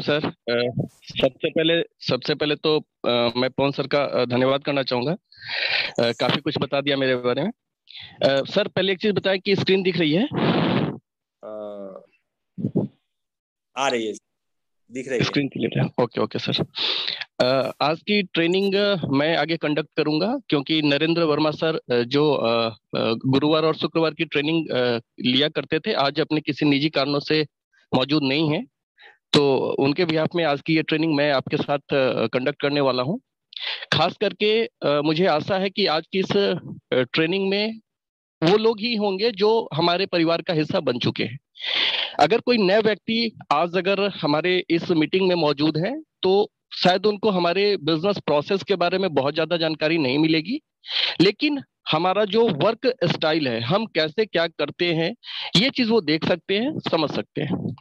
Sir, सबसे पहले तो मैं पवन सर का धन्यवाद करना चाहूंगा। काफी कुछ बता दिया मेरे बारे में। सर, पहले एक चीज बताएं कि स्क्रीन दिख रही है। अ, आ रही है, दिख रही है। स्क्रीन क्लियर है? Okay okay sir. आज की ट्रेनिंग मैं आगे कंडक्ट करूंगा, क्योंकि नरेंद्र वर्मा सर जो गुरुवार और शुक्रवार की ट्रेनिंग लिया करते थे, आज अपने किसी निजी कारणों से मौजूद नहीं है। तो उनके बिहाफ में आज की ये ट्रेनिंग मैं आपके साथ कंडक्ट करने वाला हूँ। खास करके मुझे आशा है कि आज की इस ट्रेनिंग में वो लोग ही होंगे जो हमारे परिवार का हिस्सा बन चुके हैं। अगर कोई नया व्यक्ति आज अगर हमारे इस मीटिंग में मौजूद है, तो शायद उनको हमारे बिजनेस प्रोसेस के बारे में बहुत ज्यादा जानकारी नहीं मिलेगी। लेकिन हमारा जो वर्क स्टाइल है, हम कैसे क्या करते हैं, ये चीज वो देख सकते हैं, समझ सकते हैं।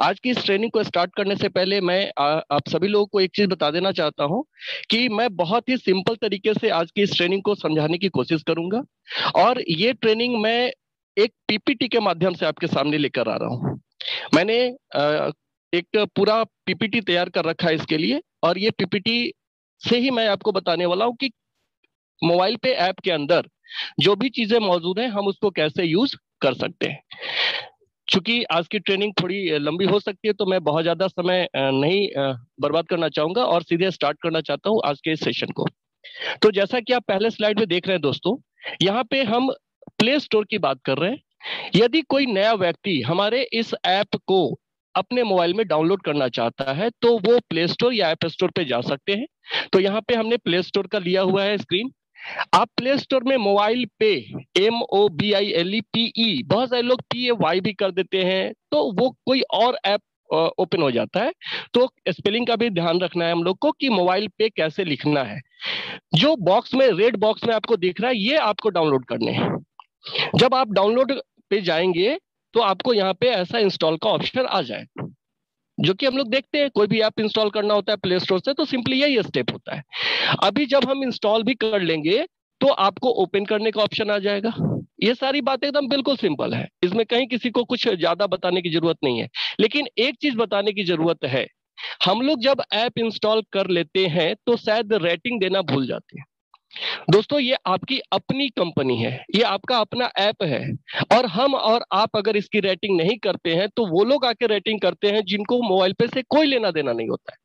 आज की इस ट्रेनिंग को स्टार्ट करने से पहले मैं आप सभी लोगों को एक चीज बता देना चाहता हूं कि मैं बहुत ही सिंपल तरीके से आज की इस ट्रेनिंग को समझाने की कोशिश करूंगा। और ये ट्रेनिंग मैं एक पीपीटी के माध्यम से आपके सामने लेकर आ रहा हूं। मैंने एक पूरा पीपीटी तैयार कर रखा है इसके लिए, और ये पीपीटी से ही मैं आपको बताने वाला हूं कि मोबाइल पे ऐप के अंदर जो भी चीजें मौजूद हैं, हम उसको कैसे यूज कर सकते हैं। चूंकि आज की ट्रेनिंग थोड़ी लंबी हो सकती है, तो मैं बहुत ज्यादा समय नहीं बर्बाद करना चाहूंगा और सीधे स्टार्ट करना चाहता हूं आज के इस सेशन को। तो जैसा कि आप पहले स्लाइड में देख रहे हैं दोस्तों, यहाँ पे हम प्ले स्टोर की बात कर रहे हैं। यदि कोई नया व्यक्ति हमारे इस ऐप को अपने मोबाइल में डाउनलोड करना चाहता है, तो वो प्ले स्टोर या ऐप स्टोर पे जा सकते हैं। तो यहाँ पे हमने प्ले स्टोर का लिया हुआ है स्क्रीन। आप प्ले स्टोर में मोबाइल पे, MOBILEPE, बहुत सारे लोग PAY भी कर देते हैं, तो वो कोई और ऐप ओपन हो जाता है। तो स्पेलिंग का भी ध्यान रखना है हम लोग को कि मोबाइल पे कैसे लिखना है। जो बॉक्स में, रेड बॉक्स में आपको दिख रहा है, ये आपको डाउनलोड करने हैं। जब आप डाउनलोड पे जाएंगे, तो आपको यहाँ पे ऐसा इंस्टॉल का ऑप्शन आ जाए, जो कि हम लोग देखते हैं कोई भी ऐप इंस्टॉल करना होता है प्ले स्टोर से, तो सिंपली यही स्टेप होता है। अभी जब हम इंस्टॉल भी कर लेंगे, तो आपको ओपन करने का ऑप्शन आ जाएगा। ये सारी बातें एकदम बिल्कुल सिंपल है, इसमें कहीं किसी को कुछ ज्यादा बताने की जरूरत नहीं है। लेकिन एक चीज बताने की जरूरत है, हम लोग जब ऐप इंस्टॉल कर लेते हैं तो शायद रेटिंग देना भूल जाते हैं। दोस्तों, ये आपकी अपनी कंपनी है, ये आपका अपना ऐप है। और हम और आप अगर इसकी रेटिंग नहीं करते हैं, तो वो लोग आके रेटिंग करते हैं जिनको मोबाइल पे से कोई लेना देना नहीं होता है।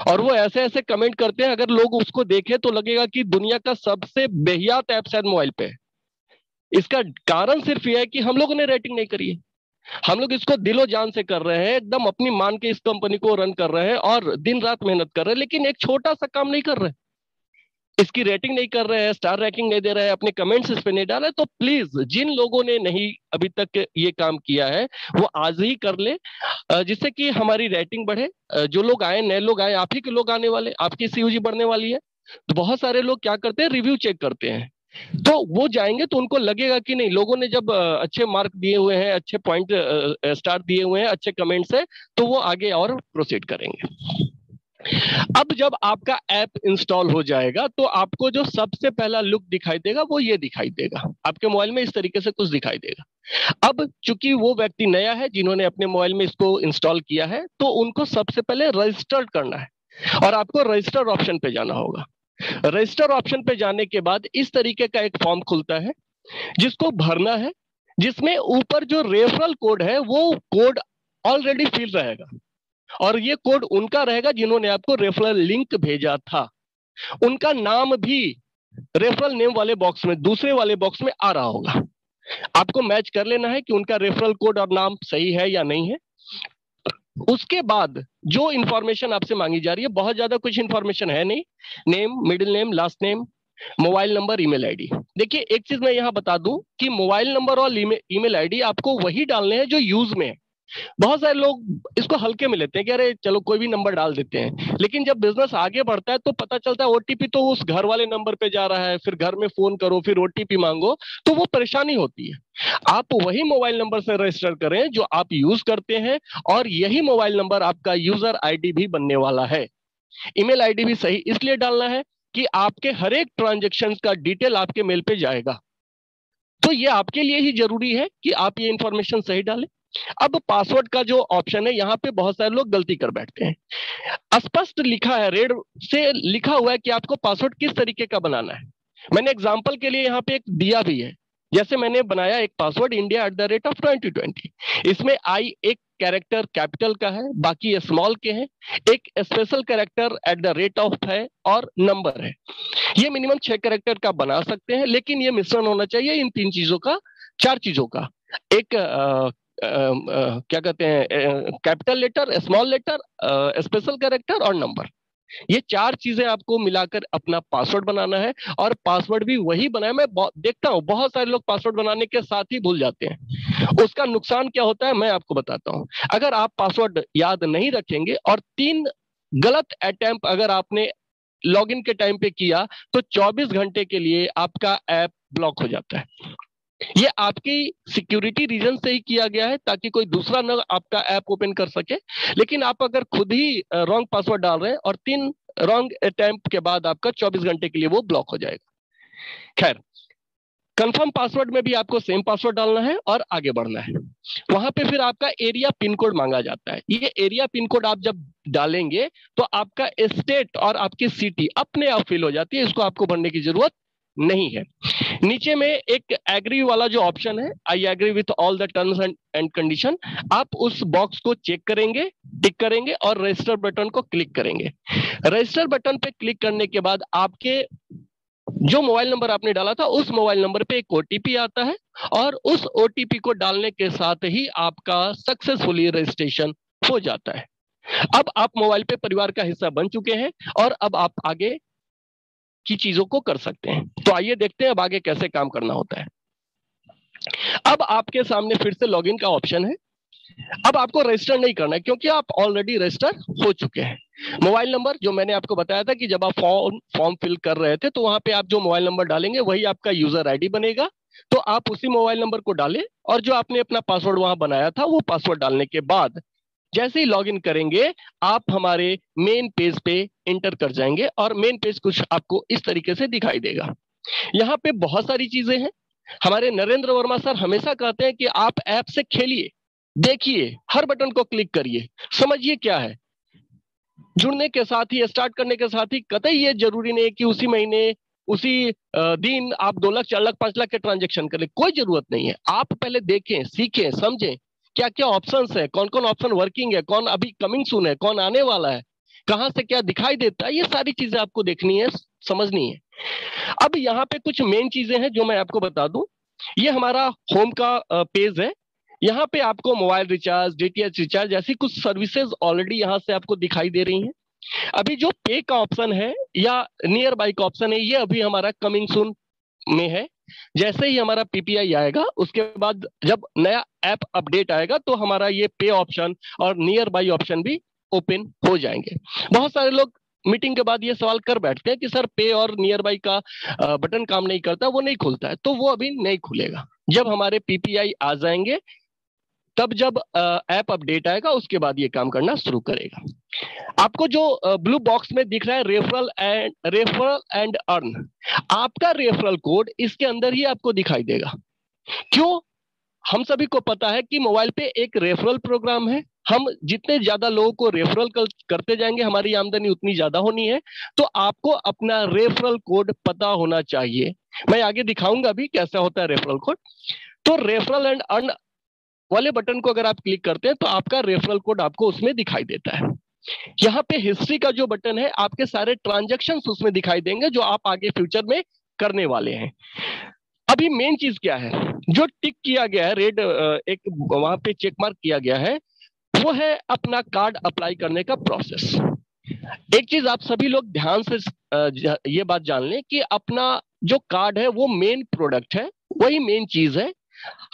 और वो ऐसे ऐसे कमेंट करते हैं, अगर लोग उसको देखें तो लगेगा कि दुनिया का सबसे बेहियात ऐप शायद मोबाइल पे है। इसका कारण सिर्फ यह है कि हम लोगों ने रेटिंग नहीं करी है। हम लोग इसको दिलो जान से कर रहे हैं, एकदम अपनी मान के इस कंपनी को रन कर रहे हैं और दिन रात मेहनत कर रहे हैं, लेकिन एक छोटा सा काम नहीं कर रहे। इसकी रेटिंग नहीं कर रहे हैं, स्टार रैंकिंग नहीं दे रहे हैं, अपने कमेंट्स इस पे नहीं डाल रहे। तो प्लीज, जिन लोगों ने नहीं अभी तक ये काम किया है, वो आज ही कर ले, जिससे कि हमारी रेटिंग बढ़े। जो लोग आए, नए लोग आए, आप ही के लोग आने वाले, आपकी CUG बढ़ने वाली है। तो बहुत सारे लोग क्या करते हैं, रिव्यू चेक करते हैं। तो वो जाएंगे तो उनको लगेगा कि नहीं, लोगों ने जब अच्छे मार्क दिए हुए हैं, अच्छे पॉइंट, स्टार दिए हुए हैं, अच्छे कमेंट्स है, तो वो आगे और प्रोसीड करेंगे। अब जब आपका ऐप इंस्टॉल हो जाएगा, तो आपको जो सबसे पहला लुक दिखाई देगा, वो ये दिखाई देगा। आपके मोबाइल में इस तरीके से कुछ दिखाई देगा। अब चूंकि वो व्यक्ति नया है, जिन्होंने अपने मोबाइल में इसको इंस्टॉल किया है, तो उनको सबसे पहले रजिस्टर करना है और आपको रजिस्टर ऑप्शन पे जाना होगा। रजिस्टर ऑप्शन पे जाने के बाद इस तरीके का एक फॉर्म खुलता है, जिसको भरना है, जिसमें ऊपर जो रेफरल कोड है, वो कोड ऑलरेडी फिल रहेगा। और ये कोड उनका रहेगा जिन्होंने आपको रेफरल लिंक भेजा था। उनका नाम भी रेफरल नेम वाले बॉक्स में, दूसरे वाले बॉक्स में आ रहा होगा। आपको मैच कर लेना है कि उनका रेफरल कोड और नाम सही है या नहीं है। उसके बाद जो इंफॉर्मेशन आपसे मांगी जा रही है, बहुत ज्यादा कुछ इंफॉर्मेशन है नहीं। Name, middle name, last name, mobile number, email ID. देखिए, एक चीज मैं यहां बता दूं कि मोबाइल नंबर और ईमेल आईडी आपको वही डालने हैं जो यूज में है। बहुत सारे लोग इसको हल्के में लेते हैं कि अरे चलो कोई भी नंबर डाल देते हैं, लेकिन जब बिजनेस आगे बढ़ता है तो पता चलता है OTP तो उस घर वाले नंबर पे जा रहा है, फिर घर में फोन करो, फिर OTP मांगो, तो वो परेशानी होती है। आप वही मोबाइल नंबर से रजिस्टर करें जो आप यूज करते हैं, और यही मोबाइल नंबर आपका यूजर आईडी भी बनने वाला है। ईमेल आईडी भी सही इसलिए डालना है कि आपके हर एक ट्रांजेक्शन का डिटेल आपके मेल पे जाएगा। तो ये आपके लिए ही जरूरी है कि आप ये इंफॉर्मेशन सही डालें। अब पासवर्ड का जो ऑप्शन है, यहाँ पे बहुत सारे लोग गलती कर बैठते हैं। स्पष्ट लिखा है, रेड से लिखा हुआ है कि आपको पासवर्ड किस तरीके का बनाना है। मैंने एग्जाम्पल के लिए यहाँ पे एक दिया भी है। जैसे मैंने बनाया एक पासवर्ड India@2020। इसमें आई एक कैरेक्टर कैपिटल का है, बाकी स्मॉल के हैं, एक स्पेशल कैरेक्टर @ऑफ है और नंबर है। ये मिनिमम 6 कैरेक्टर का बना सकते हैं, लेकिन ये मिश्रण होना चाहिए इन 3 चीजों का, 4 चीजों का। एक क्या कहते हैं, capital letter, small letter, special character और नंबर। ये 4 चीजें आपको मिलाकर अपना पासवर्ड बनाना है। और पासवर्ड भी वही बनाए। मैं देखता हूं बहुत सारे लोग पासवर्ड बनाने के साथ ही भूल जाते हैं। उसका नुकसान क्या होता है मैं आपको बताता हूं। अगर आप पासवर्ड याद नहीं रखेंगे और 3 गलत अटेम्प्ट अगर आपने लॉगिन के टाइम पे किया, तो 24 घंटे के लिए आपका ऐप ब्लॉक हो जाता है। ये आपकी सिक्योरिटी रीजन से ही किया गया है, ताकि कोई दूसरा ना आपका ऐप ओपन कर सके। लेकिन आप अगर खुद ही रॉन्ग पासवर्ड डाल रहे हैं और 3 रॉन्ग अटेम्प्ट के बाद आपका 24 घंटे के लिए वो ब्लॉक हो जाएगा। खैर, कंफर्म पासवर्ड में भी आपको सेम पासवर्ड डालना है और आगे बढ़ना है। वहां पे फिर आपका एरिया पिन कोड मांगा जाता है। ये एरिया पिन कोड आप जब डालेंगे तो आपका स्टेट और आपकी सिटी अपने आप फिल हो जाती है, इसको आपको भरने की जरूरत नहीं है। नीचे में एक एग्री वाला जो ऑप्शन है, I agree with all the terms and condition, आप उस बॉक्स को चेक करेंगे, टिक करेंगे और रजिस्टर बटन को क्लिक करेंगे। रजिस्टर बटन पे क्लिक करने के बाद आपके जो मोबाइल नंबर आपने डाला था उस मोबाइल नंबर पे एक ओटीपी आता है, और उस ओटीपी को डालने के साथ ही आपका सक्सेसफुली रजिस्ट्रेशन हो जाता है। अब आप मोबाइल पे परिवार का हिस्सा बन चुके हैं और अब आप आगे की चीजों को कर सकते हैं। तो आइए देखते हैं अब आगे कैसे काम करना होता है। अब आपके सामने फिर से लॉगिन का ऑप्शन है। अब आपको रजिस्टर नहीं करना है, क्योंकि आप ऑलरेडी रजिस्टर हो चुके हैं। मोबाइल नंबर जो मैंने आपको बताया था कि जब आप फॉर्म फिल कर रहे थे, तो वहां पे आप जो मोबाइल नंबर डालेंगे वही आपका यूजर आईडी बनेगा। तो आप उसी मोबाइल नंबर को डालें, और जो आपने अपना पासवर्ड वहां बनाया था वो पासवर्ड डालने के बाद जैसे ही लॉगिन करेंगे, आप हमारे मेन पेज पे इंटर कर जाएंगे और मेन पेज कुछ आपको इस तरीके से दिखाई देगा। यहाँ पे बहुत सारी चीजें हैं। हमारे नरेंद्र वर्मा सर हमेशा कहते हैं कि आप ऐप से खेलिए, देखिए, हर बटन को क्लिक करिए, समझिए क्या है। जुड़ने के साथ ही, स्टार्ट करने के साथ ही कतई ये जरूरी नहीं है कि उसी महीने, उसी दिन आप 2 लाख, 4 लाख, 5 लाख के ट्रांजेक्शन करें। कोई जरूरत नहीं है। आप पहले देखें, सीखें, समझें क्या क्या ऑप्शंस है, कौन कौन ऑप्शन वर्किंग है, कौन अभी कमिंग सून है, कौन आने वाला है, कहां से क्या दिखाई देता है। ये सारी चीजें आपको देखनी है, समझनी है। अब यहाँ पे कुछ मेन चीजें हैं जो मैं आपको बता दूं। ये हमारा होम का पेज है। यहाँ पे आपको मोबाइल रिचार्ज, डीटीएच रिचार्ज जैसी कुछ सर्विसेज ऑलरेडी यहाँ से आपको दिखाई दे रही हैं। अभी जो पे का ऑप्शन है या नियर बाई का ऑप्शन है, ये अभी हमारा कमिंग सून में है। जैसे ही हमारा पीपीआई आएगा, उसके बाद जब नया ऐप अपडेट आएगा, तो हमारा ये पे ऑप्शन और नियर बाई ऑप्शन भी ओपन हो जाएंगे। बहुत सारे लोग मीटिंग के बाद ये सवाल कर बैठते हैं कि सर पे और नियर बाई का बटन काम नहीं करता, वो नहीं खुलता है। तो वो अभी नहीं खुलेगा। जब हमारे पीपीआई आ जाएंगे, तब जब ऐप अपडेट आएगा, उसके बाद ये काम करना शुरू करेगा। आपको जो ब्लू बॉक्स में दिख रहा है, रेफरल एंड अर्न, आपका रेफरल कोड इसके अंदर ही आपको दिखाई देगा। क्यों? हम सभी को पता है कि मोबाइल पे एक रेफरल प्रोग्राम है। हम जितने ज्यादा लोगों को रेफरल करते जाएंगे, हमारी आमदनी उतनी ज्यादा होनी है। तो आपको अपना रेफरल कोड पता होना चाहिए। मैं आगे दिखाऊंगा भी कैसा होता है रेफरल कोड। तो रेफरल एंड अर्न वाले बटन को अगर आप क्लिक करते हैं, तो आपका रेफरल कोड आपको उसमें दिखाई देता है। यहाँ पे हिस्ट्री का जो बटन है, आपके सारे ट्रांजैक्शंस उसमें दिखाई देंगे जो आप आगे फ्यूचर में करने वाले हैं। अभी मेन चीज क्या है, जो टिक किया गया है, रेड एक वहां पे चेक मार्क किया गया है, वो है अपना कार्ड अप्लाई करने का प्रोसेस। एक चीज आप सभी लोग ध्यान से ये बात जान लें कि अपना जो कार्ड है वो मेन प्रोडक्ट है, वही मेन चीज है।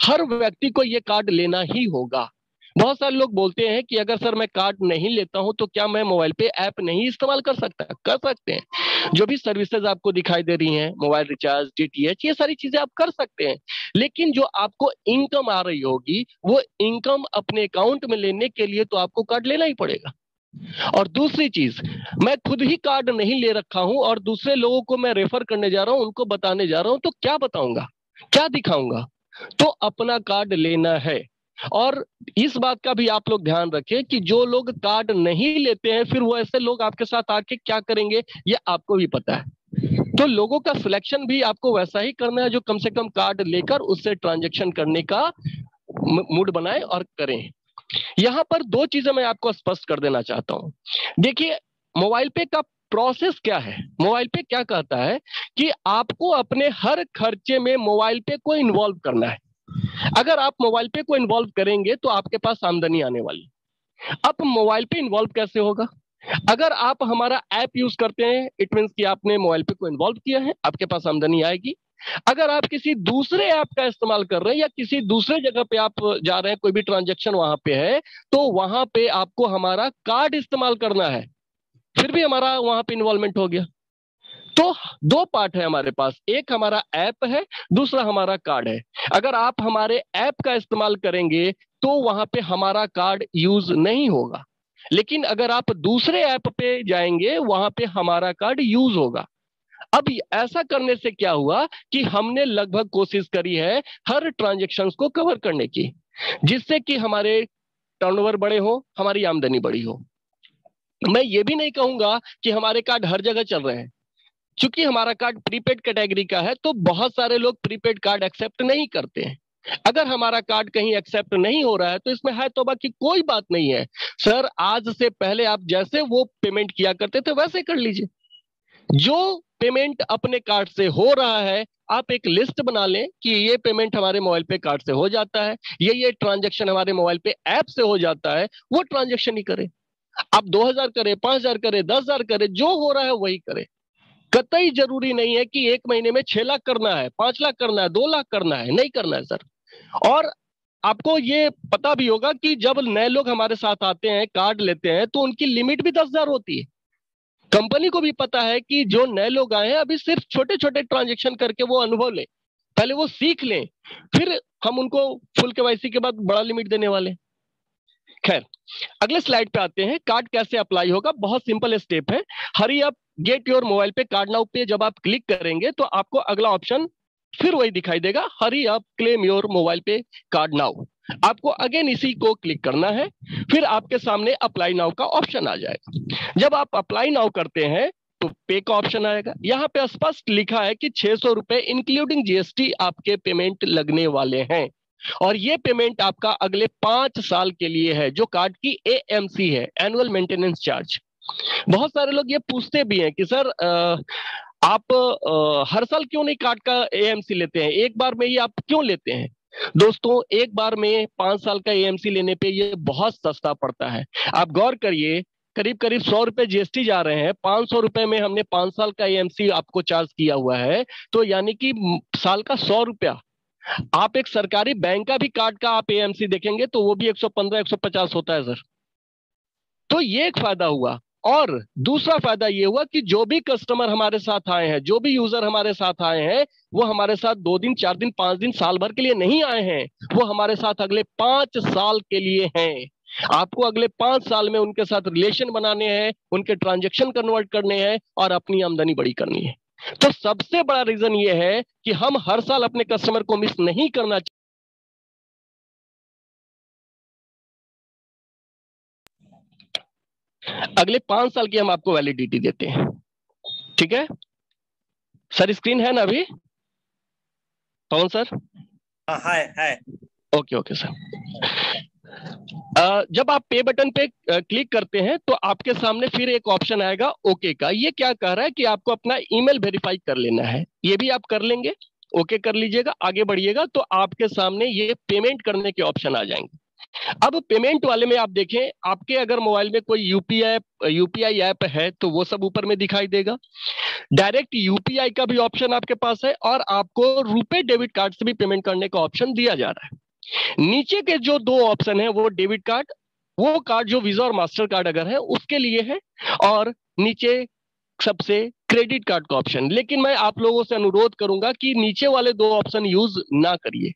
हर व्यक्ति को ये कार्ड लेना ही होगा। बहुत सारे लोग बोलते हैं कि अगर सर मैं कार्ड नहीं लेता हूं तो क्या मैं मोबाइल पे ऐप नहीं इस्तेमाल कर सकता? कर सकते हैं। जो भी सर्विसेज आपको दिखाई दे रही हैं, मोबाइल रिचार्ज, डीटीएच, ये सारी चीजें आप कर सकते हैं। लेकिन जो आपको इनकम आ रही होगी, वो इनकम अपने अकाउंट में लेने के लिए तो आपको कार्ड लेना ही पड़ेगा। और दूसरी चीज, मैं खुद ही कार्ड नहीं ले रखा हूं और दूसरे लोगों को मैं रेफर करने जा रहा हूं, उनको बताने जा रहा हूं, तो क्या बताऊंगा? क्या दिखाऊंगा? तो अपना कार्ड लेना है। और इस बात का भी आप लोग ध्यान रखें कि जो लोग कार्ड नहीं लेते हैं, फिर वो ऐसे लोग आपके साथ आके क्या करेंगे, ये आपको भी पता है। तो लोगों का सिलेक्शन भी आपको वैसा ही करना है जो कम से कम कार्ड लेकर उससे ट्रांजैक्शन करने का मूड बनाए और करें। यहां पर दो चीजें मैं आपको स्पष्ट कर देना चाहता हूं। देखिए, मोबाइल पे का प्रोसेस क्या है। मोबाइल पे क्या कहता है कि आपको अपने हर खर्चे में मोबाइल पे को इन्वॉल्व करना है। अगर आप मोबाइल पे को इन्वॉल्व करेंगे तो आपके पास आमदनी आने वाली। अब मोबाइल पे इन्वॉल्व कैसे होगा? अगर आप हमारा ऐप यूज करते हैं, इट मीन कि आपने मोबाइल पे को इन्वॉल्व किया है, आपके पास आमदनी आएगी। अगर आप किसी दूसरे ऐप का इस्तेमाल कर रहे हैं या किसी दूसरे जगह पे आप जा रहे हैं, कोई भी ट्रांजेक्शन वहां पे है, तो वहां पे आपको हमारा कार्ड इस्तेमाल करना है, फिर भी हमारा वहां पे इन्वॉल्वमेंट हो गया। तो दो पार्ट है हमारे पास, एक हमारा ऐप है, दूसरा हमारा कार्ड है। अगर आप हमारे ऐप का इस्तेमाल करेंगे तो वहां पे हमारा कार्ड यूज नहीं होगा, लेकिन अगर आप दूसरे ऐप पे जाएंगे वहां पे हमारा कार्ड यूज होगा। अब ऐसा करने से क्या हुआ कि हमने लगभग कोशिश करी है हर ट्रांजेक्शन को कवर करने की, जिससे कि हमारे टर्नओवर बड़े हो, हमारी आमदनी बड़ी हो। मैं ये भी नहीं कहूंगा कि हमारे कार्ड हर जगह चल रहे हैं। चूंकि हमारा कार्ड प्रीपेड कैटेगरी का है तो बहुत सारे लोग प्रीपेड कार्ड एक्सेप्ट नहीं करते हैं। अगर हमारा कार्ड कहीं एक्सेप्ट नहीं हो रहा है तो इसमें है तौबा की कोई बात नहीं है। सर, आज से पहले आप जैसे वो पेमेंट किया करते थे वैसे कर लीजिए। जो पेमेंट अपने कार्ड से हो रहा है, आप एक लिस्ट बना लें कि ये पेमेंट हमारे मोबाइल पे कार्ड से हो जाता है, ये ट्रांजेक्शन हमारे मोबाइल पे ऐप से हो जाता है, वो ट्रांजेक्शन ही करें। आप 2,000 करें, 5,000 करें, 10,000 करें, जो हो रहा है वही करें। कतई जरूरी नहीं है कि एक महीने में 6 लाख करना है, 5 लाख करना है, 2 लाख करना है, नहीं करना है सर। और आपको ये पता भी होगा कि जब नए लोग हमारे साथ आते हैं, कार्ड लेते हैं, तो उनकी लिमिट भी 10,000 होती है। कंपनी को भी पता है कि जो नए लोग आए हैं अभी सिर्फ छोटे छोटे ट्रांजेक्शन करके वो अनुभव लें, पहले वो सीख लें, फिर हम उनको फुल केवाईसी के बाद बड़ा लिमिट देने वाले। खैर, अगले स्लाइड पे आते हैं। कार्ड कैसे अप्लाई होगा? बहुत सिंपल स्टेप है। Hurry up get your mobile पे कार्ड नाउ पे जब आप क्लिक करेंगे तो आपको अगला ऑप्शन फिर वही दिखाई देगा, hurry up claim your mobile पे कार्ड नाउ। आपको अगेन इसी को क्लिक करना है, फिर आपके सामने अप्लाई नाउ का ऑप्शन आ जाएगा। जब आप अप्लाई नाउ करते हैं तो पे का ऑप्शन आएगा। यहाँ पे स्पष्ट लिखा है कि 600 रुपए इंक्लूडिंग जीएसटी आपके पेमेंट लगने वाले हैं, और ये पेमेंट आपका अगले 5 साल के लिए है, जो कार्ड की एएमसी है, एनुअल मेंटेनेंस चार्ज। बहुत सारे लोग ये पूछते भी हैं कि सर आप हर साल क्यों नहीं कार्ड का एएमसी लेते हैं, एक बार में ही आप क्यों लेते हैं? दोस्तों, एक बार में 5 साल का एएमसी लेने पे ये बहुत सस्ता पड़ता है। आप गौर करिए, करीब करीब 100 रुपए जीएसटी जा रहे हैं, 500 रुपए में हमने 5 साल का एएमसी आपको चार्ज किया हुआ है, तो यानी कि साल का 100 रुपया। आप एक सरकारी बैंक का भी कार्ड का आप एएमसी देखेंगे तो वो भी 115 150 होता है सर। तो ये एक फायदा हुआ। और दूसरा फायदा ये हुआ कि जो भी कस्टमर हमारे साथ आए हैं, जो भी यूजर हमारे साथ आए हैं, वो हमारे साथ 2 दिन, 4 दिन, 5 दिन, साल भर के लिए नहीं आए हैं, वो हमारे साथ अगले 5 साल के लिए हैं। आपको अगले 5 साल में उनके साथ रिलेशन बनाने हैं, उनके ट्रांजेक्शन कन्वर्ट करने हैं और अपनी आमदनी बड़ी करनी है। तो सबसे बड़ा रीजन ये है कि हम हर साल अपने कस्टमर को मिस नहीं करना। अगले 5 साल की हम आपको वैलिडिटी देते हैं, ठीक है सर? स्क्रीन है ना अभी, पवन सर? हाँ है। Okay okay sir. जब आप पे बटन पे क्लिक करते हैं तो आपके सामने फिर एक ऑप्शन आएगा ओके का। ये क्या कह रहा है कि आपको अपना ईमेल वेरीफाई कर लेना है, ये भी आप कर लेंगे। ओके कर लीजिएगा, आगे बढ़िएगा तो आपके सामने ये पेमेंट करने के ऑप्शन आ जाएंगे। अब पेमेंट वाले में आप देखें, आपके अगर मोबाइल में कोई यूपीआई ऐप है तो वो सब ऊपर में दिखाई देगा। डायरेक्ट यूपीआई का भी ऑप्शन आपके पास है, और आपको रुपे डेबिट कार्ड से भी पेमेंट करने का ऑप्शन दिया जा रहा है। नीचे के जो 2 ऑप्शन है वो डेबिट कार्ड, वो कार्ड जो वीजा और मास्टर कार्ड अगर है उसके लिए है, और नीचे सबसे क्रेडिट कार्ड का ऑप्शन। लेकिन मैं आप लोगों से अनुरोध करूंगा कि नीचे वाले 2 ऑप्शन यूज ना करिए।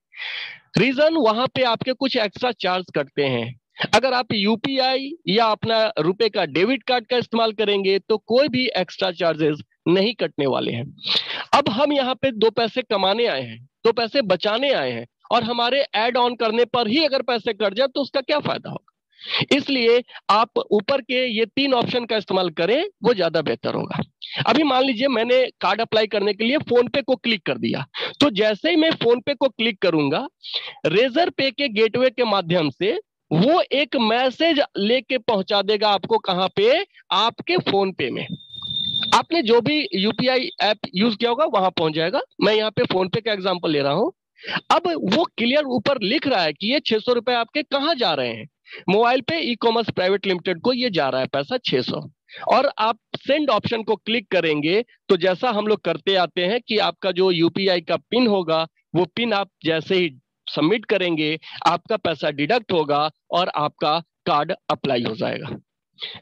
रीजन, वहां पे आपके कुछ एक्स्ट्रा चार्ज कटते हैं। अगर आप यूपीआई या अपना रुपए का डेबिट कार्ड का इस्तेमाल करेंगे तो कोई भी एक्स्ट्रा चार्जेस नहीं कटने वाले हैं। अब हम यहाँ पे दो पैसे कमाने आए हैं, दो पैसे बचाने आए हैं, और हमारे ऐड ऑन करने पर ही अगर पैसे कट जाए तो उसका क्या फायदा होगा। इसलिए आप ऊपर के ये तीन ऑप्शन का इस्तेमाल करें, वो ज्यादा बेहतर होगा। अभी मान लीजिए मैंने कार्ड अप्लाई करने के लिए फोन पे को क्लिक कर दिया, तो जैसे ही मैं फोन पे को क्लिक करूंगा, रेजर पे के गेटवे के माध्यम से वो एक मैसेज लेके पहुंचा देगा आपको। कहां पे? आपके फोन पे में। आपने जो भी यूपीआई ऐप यूज किया होगा वहां पहुंच जाएगा। मैं यहाँ पे फोन पे का एग्जांपल ले रहा हूं। अब वो क्लियर ऊपर लिख रहा है कि ये 600 रुपए आपके कहां जा रहे हैं। मोबाइल पे ई कॉमर्स प्राइवेट लिमिटेड को ये जा रहा है पैसा 600। और आप सेंड ऑप्शन को क्लिक करेंगे तो जैसा हम लोग करते आते हैं कि आपका जो यूपीआई का पिन होगा, वो पिन आप जैसे ही सबमिट करेंगे, आपका पैसा डिडक्ट होगा और आपका कार्ड अप्लाई हो जाएगा।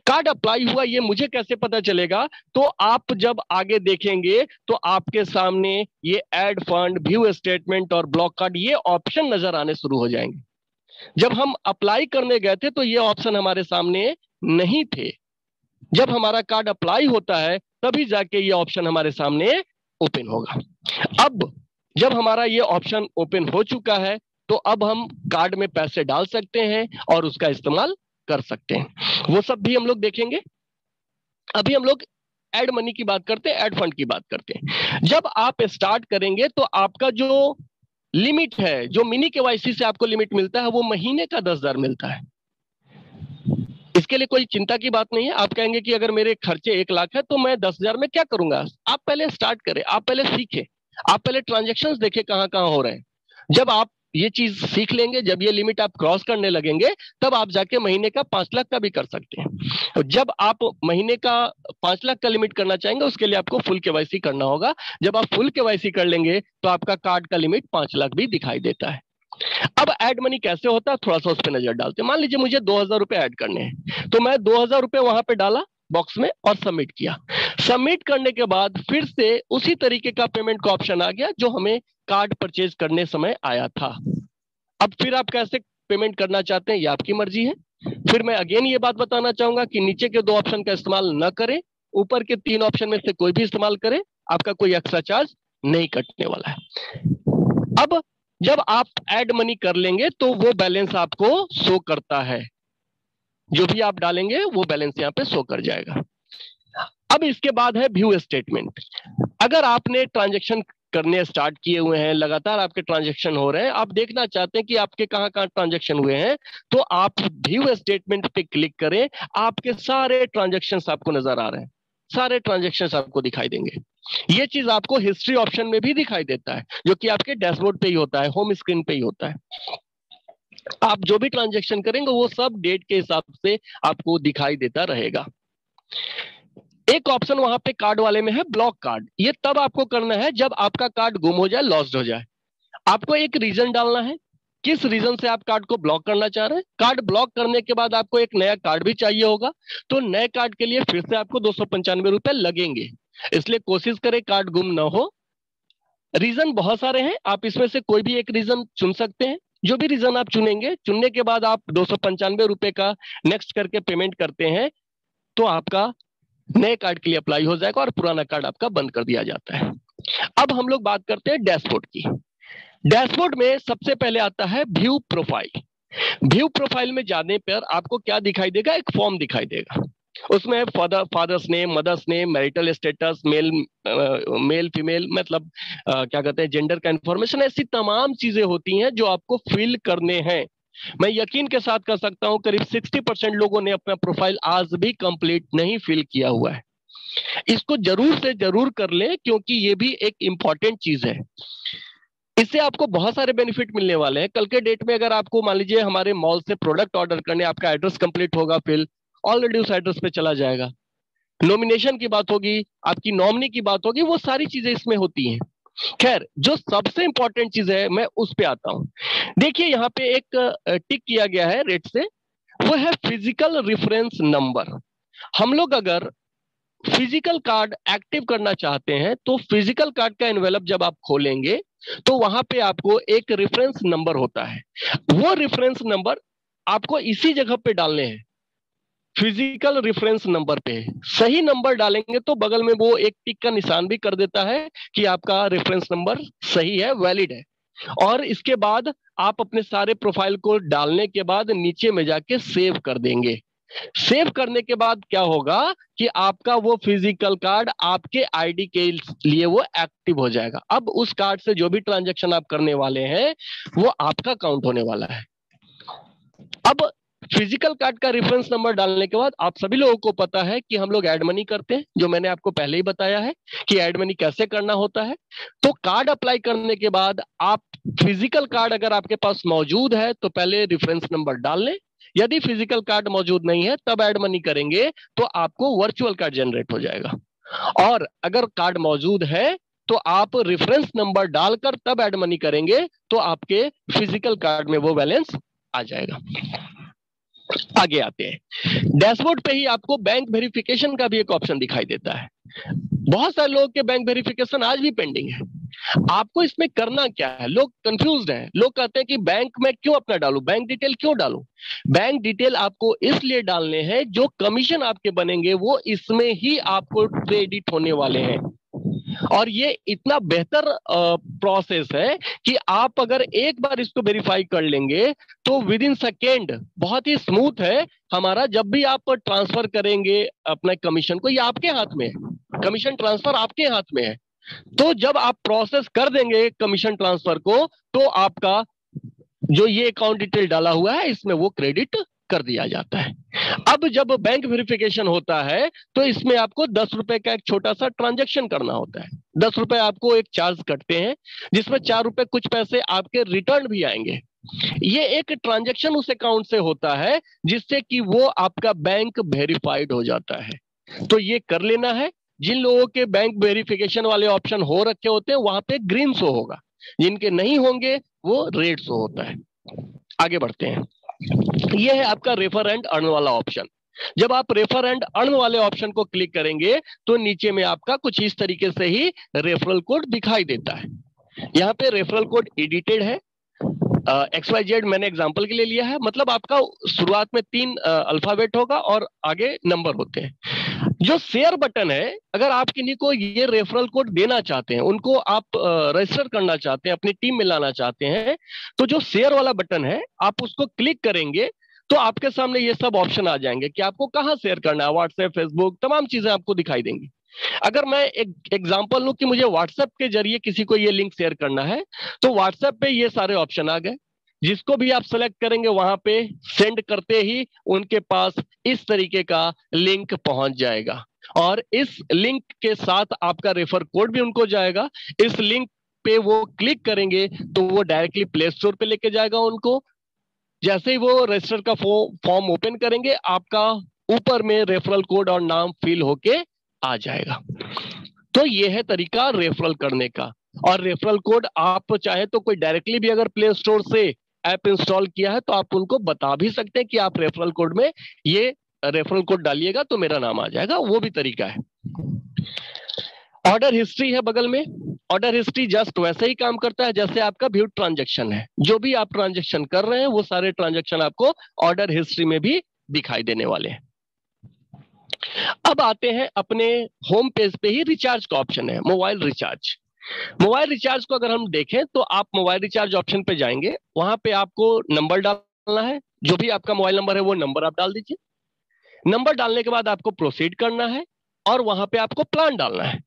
कार्ड अप्लाई हुआ ये मुझे कैसे पता चलेगा? तो आप जब आगे देखेंगे तो आपके सामने ये ऐड फंड, व्यू स्टेटमेंट और ब्लॉक कार्ड, ये ऑप्शन नजर आने शुरू हो जाएंगे। जब हम अप्लाई करने गए थे तो ये ऑप्शन हमारे सामने नहीं थे। जब हमारा कार्ड अप्लाई होता है तभी जाके ये ऑप्शन हमारे सामने ओपन होगा। अब जब हमारा ये ऑप्शन ओपन हो चुका है तो अब हम कार्ड में पैसे डाल सकते हैं और उसका इस्तेमाल कर सकते हैं। वो सब भी हम लोग देखेंगे। अभी हम लोग ऐड मनी की बात करते हैं, ऐड फंड की बात करते हैं। जब आप स्टार्ट करेंगे तो आपका जो लिमिट है, जो मिनी केवाईसी से आपको लिमिट मिलता है, वो महीने का 10,000 मिलता है। इसके लिए कोई चिंता की बात नहीं है। आप कहेंगे कि अगर मेरे खर्चे 1 लाख है तो मैं 10,000 में क्या करूंगा? आप पहले स्टार्ट करें, आप पहले सीखें, आप पहले ट्रांजेक्शन देखें कहां कहां हो रहे हैं। जब आप ये चीज सीख लेंगे, जब ये लिमिट आप क्रॉस करने लगेंगे, तब आप जाके महीने का 5 लाख का भी कर सकते हैं। जब आप महीने का 5 लाख का लिमिट करना चाहेंगे, उसके लिए आपको फुल केवाईसी करना होगा। जब आप फुल केवाईसी कर लेंगे तो आपका कार्ड का लिमिट 5 लाख भी दिखाई देता है। अब ऐड मनी कैसे होता है, थोड़ा सा उस पर नजर डालते हैं। मान लीजिए मुझे 2,000 रुपए ऐड करने हैं, तो मैं 2,000 रुपए वहां पे डाला बॉक्स में और सबमिट किया। सबमिट करने के बाद फिर से उसी तरीके का पेमेंट का ऑप्शन आ गया जो हमें कार्ड परचेज करने समय आया था। अब फिर आप कैसे पेमेंट करना चाहते हैं, ये आपकी मर्जी है। फिर मैं अगेन ये बात बताना चाहूंगा कि नीचे के 2 ऑप्शन का इस्तेमाल न करें, ऊपर के 3 ऑप्शन में से कोई भी इस्तेमाल करें, आपका कोई एक्स्ट्रा चार्ज नहीं कटने वाला है। अब जब आप ऐड मनी कर लेंगे तो वो बैलेंस आपको शो करता है, जो भी आप डालेंगे वो बैलेंस यहाँ पे शो कर जाएगा। अब इसके बाद है व्यू स्टेटमेंट। अगर आपने ट्रांजेक्शन करने स्टार्ट किए हुए हैं, लगातार आपके ट्रांजेक्शन हो रहे हैं, आप देखना चाहते हैं कि आपके कहां कहां ट्रांजेक्शन हुए हैं, तो आप व्यू स्टेटमेंट पे क्लिक करें। आपके सारे ट्रांजेक्शन आपको नजर आ रहे हैं, सारे ट्रांजेक्शन आपको दिखाई देंगे। ये चीज आपको हिस्ट्री ऑप्शन में भी दिखाई देता है, जो कि आपके डैशबोर्ड पे ही होता है, होम स्क्रीन पे ही होता है। आप जो भी ट्रांजेक्शन करेंगे वो सब डेट के हिसाब से आपको दिखाई देता रहेगा। एक ऑप्शन वहां पे कार्ड वाले में है ब्लॉक कार्ड। ये तब आपको करना है जब आपका कार्ड गुम हो जाए, लॉस्ट हो जाए। आपको एक रीजन डालना है, किस रीजन से आप कार्ड को ब्लॉक करना चाह रहे हैं। कार्ड ब्लॉक करने के बाद आपको एक नया कार्ड भी चाहिए होगा, तो नए कार्ड के लिए फिर से आपको 295 रुपए लगेंगे। इसलिए कोशिश करें कार्ड गुम ना हो। रीजन बहुत सारे हैं, आप इसमें से कोई भी एक रीजन चुन सकते हैं। जो भी रीजन आप चुनेंगे, चुनने के बाद आप 295 रुपए का नेक्स्ट करके पेमेंट करते हैं, तो आपका नए कार्ड के लिए अप्लाई हो जाएगा और पुराना कार्ड आपका बंद कर दिया जाता है। अब हम लोग बात करते हैं डैशबोर्ड की। डैशबोर्ड में सबसे पहले आता है व्यू प्रोफाइल। व्यू प्रोफाइल में जाने पर आपको क्या दिखाई देगा? एक फॉर्म दिखाई देगा। उसमें father's name, mother's name, marital status, male female, मतलब क्या कहते हैं, जेंडर का इंफॉर्मेशन, ऐसी तमाम चीजें होती हैं जो आपको फिल करने हैं। मैं यकीन के साथ कह सकता हूं करीब 60% लोगों ने अपना प्रोफाइल आज भी कंप्लीट नहीं फिल किया हुआ है। इसको जरूर से जरूर कर ले, क्योंकि ये भी एक इंपॉर्टेंट चीज है। इससे आपको बहुत सारे बेनिफिट मिलने वाले हैं। कल के डेट में अगर आपको मान लीजिए हमारे मॉल से प्रोडक्ट ऑर्डर करने, आपका एड्रेस कंप्लीट होगा, फिल ऑलरेडी उस एड्रेस पे चला जाएगा। नॉमिनेशन की बात होगी, आपकी नॉमिनी की बात होगी, वो सारी चीजें इसमें होती हैं। खैर, जो सबसे इंपॉर्टेंट चीज है मैं उस पे आता हूं। देखिए यहाँ पे एक टिक किया गया है रेड से, वो है फिजिकल रेफरेंस नंबर। हम लोग अगर फिजिकल कार्ड एक्टिव करना चाहते हैं तो फिजिकल कार्ड का एनवेलप जब आप खोलेंगे तो वहां पे आपको एक रेफरेंस नंबर होता है। वो रेफरेंस नंबर आपको इसी जगह पे डालने हैं। फिजिकल रेफरेंस नंबर पे सही नंबर डालेंगे तो बगल में वो एक टिक का निशान भी कर देता है कि आपका रेफरेंस नंबर सही है, वैलिड है। और इसके बाद आप अपने सारे प्रोफाइल को डालने के बाद नीचे में जाके सेव कर देंगे। सेव करने के बाद क्या होगा कि आपका वो फिजिकल कार्ड आपके आईडी के लिए वो एक्टिव हो जाएगा। अब उस कार्ड से जो भी ट्रांजैक्शन आप करने वाले हैं वो आपका काउंट होने वाला है। अब फिजिकल कार्ड का रेफरेंस नंबर डालने के बाद आप सभी लोगों को पता है कि हम लोग एड मनी करते हैं, जो मैंने आपको पहले ही बताया है कि एड मनी कैसे करना होता है। तो कार्ड अप्लाई करने के बाद आप फिजिकल कार्ड अगर आपके पास मौजूद है तो पहले रेफरेंस नंबर डाल लें। यदि फिजिकल कार्ड मौजूद नहीं है तब एड मनी करेंगे तो आपको वर्चुअल कार्ड जनरेट हो जाएगा। और अगर कार्ड मौजूद है तो आप रेफरेंस नंबर डालकर तब एड मनी करेंगे तो आपके फिजिकल कार्ड में वो बैलेंस आ जाएगा। आगे आते हैं, डैशबोर्ड पे ही आपको बैंक वेरिफिकेशन का भी एक ऑप्शन दिखाई देता है। बहुत सारे लोगों के बैंक वेरिफिकेशन आज भी पेंडिंग है। आपको इसमें करना क्या है? लोग कंफ्यूज्ड हैं। लोग कहते हैं कि बैंक में क्यों अपना डालूं, बैंक डिटेल क्यों डालूं? बैंक डिटेल आपको इसलिए डालने हैं जो कमीशन आपके बनेंगे वो इसमें ही आपको क्रेडिट होने वाले हैं। और ये इतना बेहतर प्रोसेस है कि आप अगर एक बार इसको वेरीफाई कर लेंगे तो विद इन सेकेंड बहुत ही स्मूथ है हमारा। जब भी आप ट्रांसफर करेंगे अपने कमीशन को, ये आपके हाथ में है, कमीशन ट्रांसफर आपके हाथ में है। तो जब आप प्रोसेस कर देंगे कमीशन ट्रांसफर को तो आपका जो ये अकाउंट डिटेल डाला हुआ है इसमें वो क्रेडिट कर दिया जाता है। अब जब बैंक वेरिफिकेशन होता है तो इसमें आपको 10 रुपए का एक छोटा सा ट्रांजैक्शन करना होता है। 10 रुपए आपको एक चार्ज कटते हैं जिसमें 4 रुपए कुछ पैसे आपके रिटर्न भी आएंगे। ये एक ट्रांजैक्शन उस अकाउंट से होता है जिससे कि वो आपका बैंक वेरीफाइड हो जाता है। तो ये कर लेना है। जिन लोगों के बैंक वेरिफिकेशन वाले ऑप्शन हो रखे होते हैं वहां पे ग्रीन शो होगा, जिनके नहीं होंगे वो रेड शो होता है। आगे बढ़ते हैं, ये है आपका रेफर एंड अर्न वाला ऑप्शन। जब आप रेफर एंड अर्न वाले ऑप्शन को क्लिक करेंगे तो नीचे में आपका कुछ इस तरीके से ही रेफरल कोड दिखाई देता है। यहाँ पे रेफरल कोड एडिटेड है, XYZ मैंने एग्जांपल के लिए लिया है। मतलब आपका शुरुआत में 3 अल्फाबेट होगा और आगे नंबर होते हैं। जो शेयर बटन है, अगर आप किन्हीं को ये रेफरल कोड देना चाहते हैं, उनको आप रजिस्टर करना चाहते हैं, अपनी टीम में लाना चाहते हैं, तो जो शेयर वाला बटन है आप उसको क्लिक करेंगे तो आपके सामने ये सब ऑप्शन आ जाएंगे कि आपको कहाँ शेयर करना है। व्हाट्सएप, फेसबुक, तमाम चीजें आपको दिखाई देंगी। अगर मैं एक एग्जांपल लूं कि मुझे व्हाट्सएप के जरिए किसी को ये लिंक शेयर करना है तो व्हाट्सएप पे ये सारे ऑप्शन आ गए। जिसको भी आप सेलेक्ट करेंगे वहां पे सेंड करते ही उनके पास इस तरीके का लिंक पहुंच जाएगा और इस लिंक के साथ आपका रेफर कोड भी उनको जाएगा। इस लिंक पे वो क्लिक करेंगे तो वो डायरेक्टली प्ले स्टोर पे लेके जाएगा उनको। जैसे ही वो रजिस्टर का फॉर्म ओपन करेंगे आपका ऊपर में रेफरल कोड और नाम फिल होके आ जाएगा। तो ये है तरीका रेफरल करने का। और रेफरल कोड आप चाहे तो कोई डायरेक्टली भी अगर प्ले स्टोर से ऐप इंस्टॉल किया है तो आप उनको बता भी सकते हैं कि आप रेफरल कोड में ये रेफरल कोड डालिएगा तो मेरा नाम आ जाएगा, वो भी तरीका है। ऑर्डर हिस्ट्री है बगल में। ऑर्डर हिस्ट्री जस्ट वैसे ही काम करता है जैसे आपका व्यू ट्रांजैक्शन है। जो भी आप ट्रांजैक्शन कर रहे हैं वो सारे ट्रांजैक्शन आपको ऑर्डर हिस्ट्री में भी दिखाई देने वाले हैं। अब आते हैं अपने होम पेज पे ही रिचार्ज का ऑप्शन है, मोबाइल रिचार्ज। मोबाइल रिचार्ज को अगर हम देखें तो आप मोबाइल रिचार्ज ऑप्शन पे जाएंगे, वहां पे आपको नंबर डालना है। जो भी आपका मोबाइल नंबर है वो नंबर आप डाल दीजिए। नंबर डालने के बाद आपको प्रोसीड करना है और वहां पे आपको प्लान डालना है,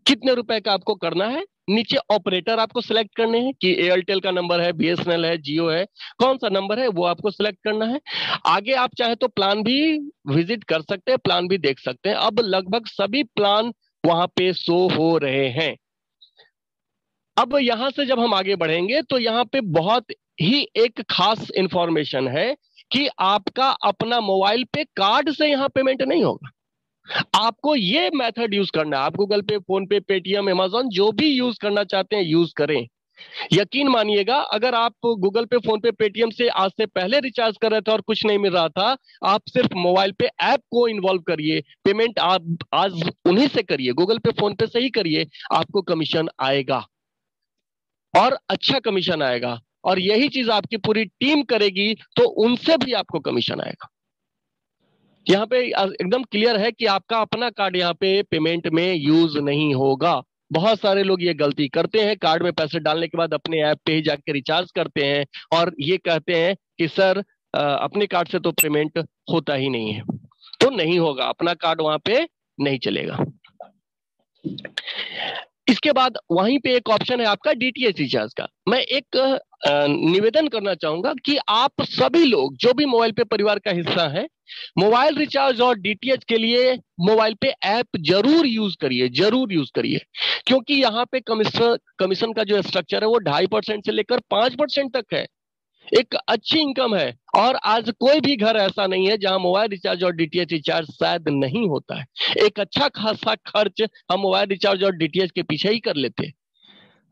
कितने रुपए का आपको करना है। नीचे ऑपरेटर आपको सिलेक्ट करने हैं कि एयरटेल का नंबर है, BSNL है, जियो है, कौन सा नंबर है वो आपको सिलेक्ट करना है। आगे आप चाहे तो प्लान भी विजिट कर सकते हैं, प्लान भी देख सकते हैं। अब लगभग सभी प्लान वहां पे शो हो रहे हैं। अब यहां से जब हम आगे बढ़ेंगे तो यहाँ पे बहुत ही एक खास इंफॉर्मेशन है कि आपका अपना मोबाइल पे कार्ड से यहाँ पेमेंट नहीं होगा। आपको ये मेथड यूज करना है। आप गूगल पे, फोन पे, पेटीएम, अमेजॉन जो भी यूज करना चाहते हैं यूज करें। यकीन मानिएगा, अगर आप गूगल पे, फोन पे, पेटीएम से आज से पहले रिचार्ज कर रहे थे और कुछ नहीं मिल रहा था, आप सिर्फ मोबाइल पे ऐप को इन्वॉल्व करिए, पेमेंट आप आज उन्हीं से करिए, गूगल पे, फोन पे से ही करिए, आपको कमीशन आएगा और अच्छा कमीशन आएगा। और यही चीज आपकी पूरी टीम करेगी तो उनसे भी आपको कमीशन आएगा। यहाँ पे एकदम क्लियर है कि आपका अपना कार्ड यहाँ पे पेमेंट में यूज नहीं होगा। बहुत सारे लोग ये गलती करते हैं, कार्ड में पैसे डालने के बाद अपने ऐप पे ही जाके रिचार्ज करते हैं और ये कहते हैं कि सर अपने कार्ड से तो पेमेंट होता ही नहीं है। तो नहीं होगा, अपना कार्ड वहां पे नहीं चलेगा। इसके बाद वहीं पे एक ऑप्शन है आपका डीटीएच रिचार्ज का। मैं एक निवेदन करना चाहूंगा कि आप सभी लोग जो भी मोबाइल पे परिवार का हिस्सा है, मोबाइल रिचार्ज और डीटीएच के लिए मोबाइल पे ऐप जरूर यूज करिए, जरूर यूज करिए। क्योंकि यहाँ पे कमीशन का जो स्ट्रक्चर है वो 2.5% से लेकर 5% तक है। एक अच्छी इनकम है। और आज कोई भी घर ऐसा नहीं है जहां मोबाइल रिचार्ज और डीटीएच रिचार्ज शायद नहीं होता है। एक अच्छा खासा खर्च हम मोबाइल रिचार्ज और डीटीएच के पीछे ही कर लेते हैं।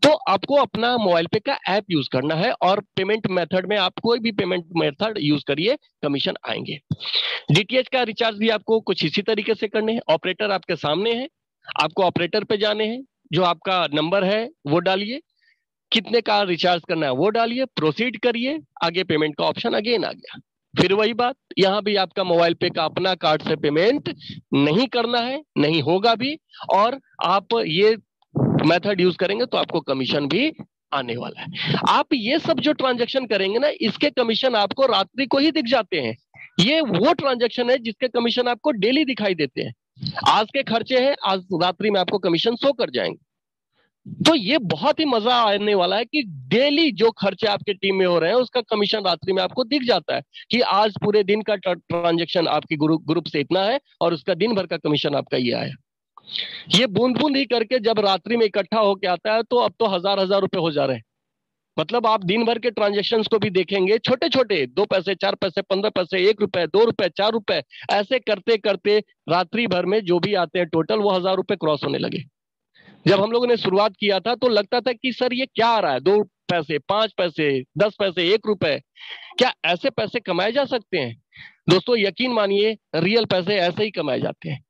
तो आपको अपना मोबाइल पे का ऐप यूज करना है और पेमेंट मेथड में आप कोई भी पेमेंट मेथड यूज करिए, कमीशन आएंगे। डीटीएच का रिचार्ज भी आपको कुछ इसी तरीके से करने हैं। ऑपरेटर आपके सामने है, आपको ऑपरेटर पे जाने हैं, जो आपका नंबर है वो डालिए, कितने का रिचार्ज करना है वो डालिए, प्रोसीड करिए, आगे पेमेंट का ऑप्शन अगेन आ गया। फिर वही बात, यहां भी आपका मोबाइल पे का अपना कार्ड से पेमेंट नहीं करना है, नहीं होगा भी। और आप ये मेथड यूज करेंगे तो आपको कमीशन भी आने वाला है। आप ये सब जो ट्रांजैक्शन करेंगे ना, इसके कमीशन आपको रात्रि को ही दिख जाते हैं। ये वो ट्रांजैक्शन है जिसके कमीशन आपको डेली दिखाई देते हैं। आज के खर्चे हैं, आज रात्रि में आपको कमीशन शो कर जाएंगे। तो ये बहुत ही मजा आने वाला है कि डेली जो खर्चे आपके टीम में हो रहे हैं उसका कमीशन रात्रि में आपको दिख जाता है कि आज पूरे दिन का ट्रांजैक्शन आपकी ग्रुप से इतना है और उसका दिन भर का कमीशन आपका ये आया। ये बूंद बूंद ही करके जब रात्रि में इकट्ठा होके आता है तो अब तो हजार हजार रुपए हो जा रहे हैं। मतलब आप दिन भर के ट्रांजेक्शन को भी देखेंगे, छोटे छोटे 2 पैसे 4 पैसे 15 पैसे 1 रुपए 2 रुपए 4 रुपए ऐसे करते करते रात्रि भर में जो भी आते हैं टोटल वो 1000 रुपए क्रॉस होने लगे। जब हम लोगों ने शुरुआत किया था तो लगता था कि सर ये क्या आ रहा है, 2 पैसे 5 पैसे 10 पैसे 1 रुपए, क्या ऐसे पैसे कमाए जा सकते हैं? दोस्तों यकीन मानिए, रियल पैसे ऐसे ही कमाए जाते हैं।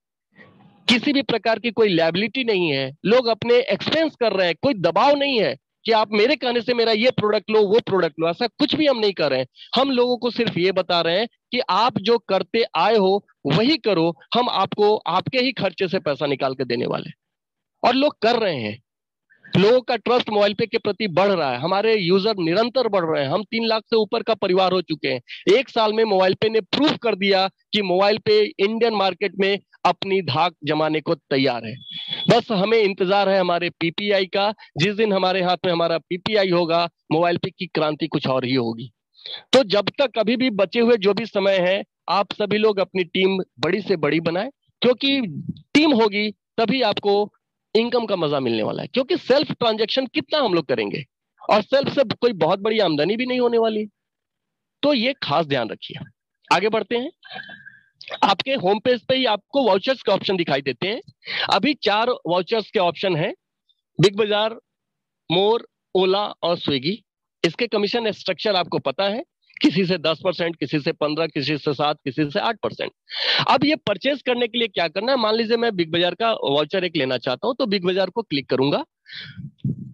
किसी भी प्रकार की कोई लायबिलिटी नहीं है, लोग अपने एक्सपेंस कर रहे हैं, कोई दबाव नहीं है कि आप मेरे कहने से मेरा ये प्रोडक्ट लो वो प्रोडक्ट लो, ऐसा कुछ भी हम नहीं कर रहे हैं। हम लोगों को सिर्फ ये बता रहे हैं कि आप जो करते आए हो वही करो, हम आपको आपके ही खर्चे से पैसा निकाल के देने वाले। और लोग कर रहे हैं। लोगों का ट्रस्ट मोबाइल पे के प्रति बढ़ रहा है, हमारे यूजर निरंतर बढ़ रहे हैं। हम 3 लाख से ऊपर का परिवार हो चुके हैं। 1 साल में मोबाइल पे ने प्रूव कर दिया कि मोबाइल पे इंडियन मार्केट में अपनी धाक जमाने को तैयार है। बस हमें इंतजार है हमारे पीपीआई का। जिस दिन हमारे हाथ में हमारा पीपीआई होगा, मोबाइल पे की क्रांति कुछ और ही होगी। तो जब तक अभी भी बचे हुए जो भी समय है, आप सभी लोग अपनी टीम बड़ी से बड़ी बनाए, क्योंकि टीम होगी तभी आपको इनकम का मजा मिलने वाला है। क्योंकि सेल्फ ट्रांजैक्शन कितना हम लोग करेंगे और सेल्फ से कोई बहुत बड़ी आमदनी भी नहीं होने वाली। तो ये खास ध्यान रखिए। आगे बढ़ते हैं। आपके होम पेज पे ही आपको वाउचर्स के ऑप्शन दिखाई देते हैं। अभी 4 वाउचर्स के ऑप्शन है, बिग बाजार, मोर, ओला और स्विगी। इसके कमीशन स्ट्रक्चर आपको पता है, किसी से 10%, किसी से 15%, किसी से 7%, किसी से 8%। अब ये परचेज करने के लिए क्या करना है, मान लीजिए मैं बिग बाजार का वाउचर एक लेना चाहता हूं, तो बिग बाजार को क्लिक करूंगा।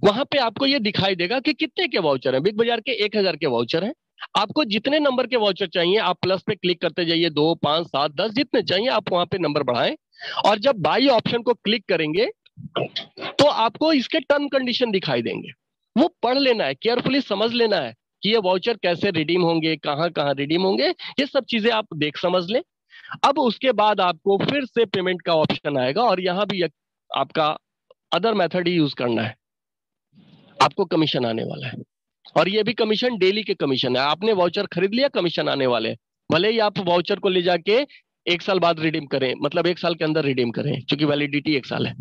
वहां पे आपको ये दिखाई देगा कि कितने के वाउचर हैं। बिग बाजार के 1000 के वाउचर हैं। आपको जितने नंबर के वाउचर चाहिए आप प्लस पे क्लिक करते जाइए, 2, 5, 7, 10 जितने चाहिए आप वहां पे नंबर बढ़ाएं। और जब बाई ऑप्शन को क्लिक करेंगे तो आपको इसके टर्म कंडीशन दिखाई देंगे। वो पढ़ लेना है, केयरफुली समझ लेना है कि ये वाउचर कैसे रिडीम होंगे, कहां कहां रिडीम होंगे, ये सब चीजें आप देख समझ लें। अब उसके बाद आपको फिर से पेमेंट का ऑप्शन आएगा और यहां भी आपका अदर मेथड ही यूज करना है। आपको कमीशन आने वाला है और ये भी कमीशन डेली के कमीशन है। आपने वाउचर खरीद लिया, कमीशन आने वाले हैं। भले ही आप वाउचर को ले जाके 1 साल बाद रिडीम करें, मतलब 1 साल के अंदर रिडीम करें, क्योंकि वैलिडिटी 1 साल है।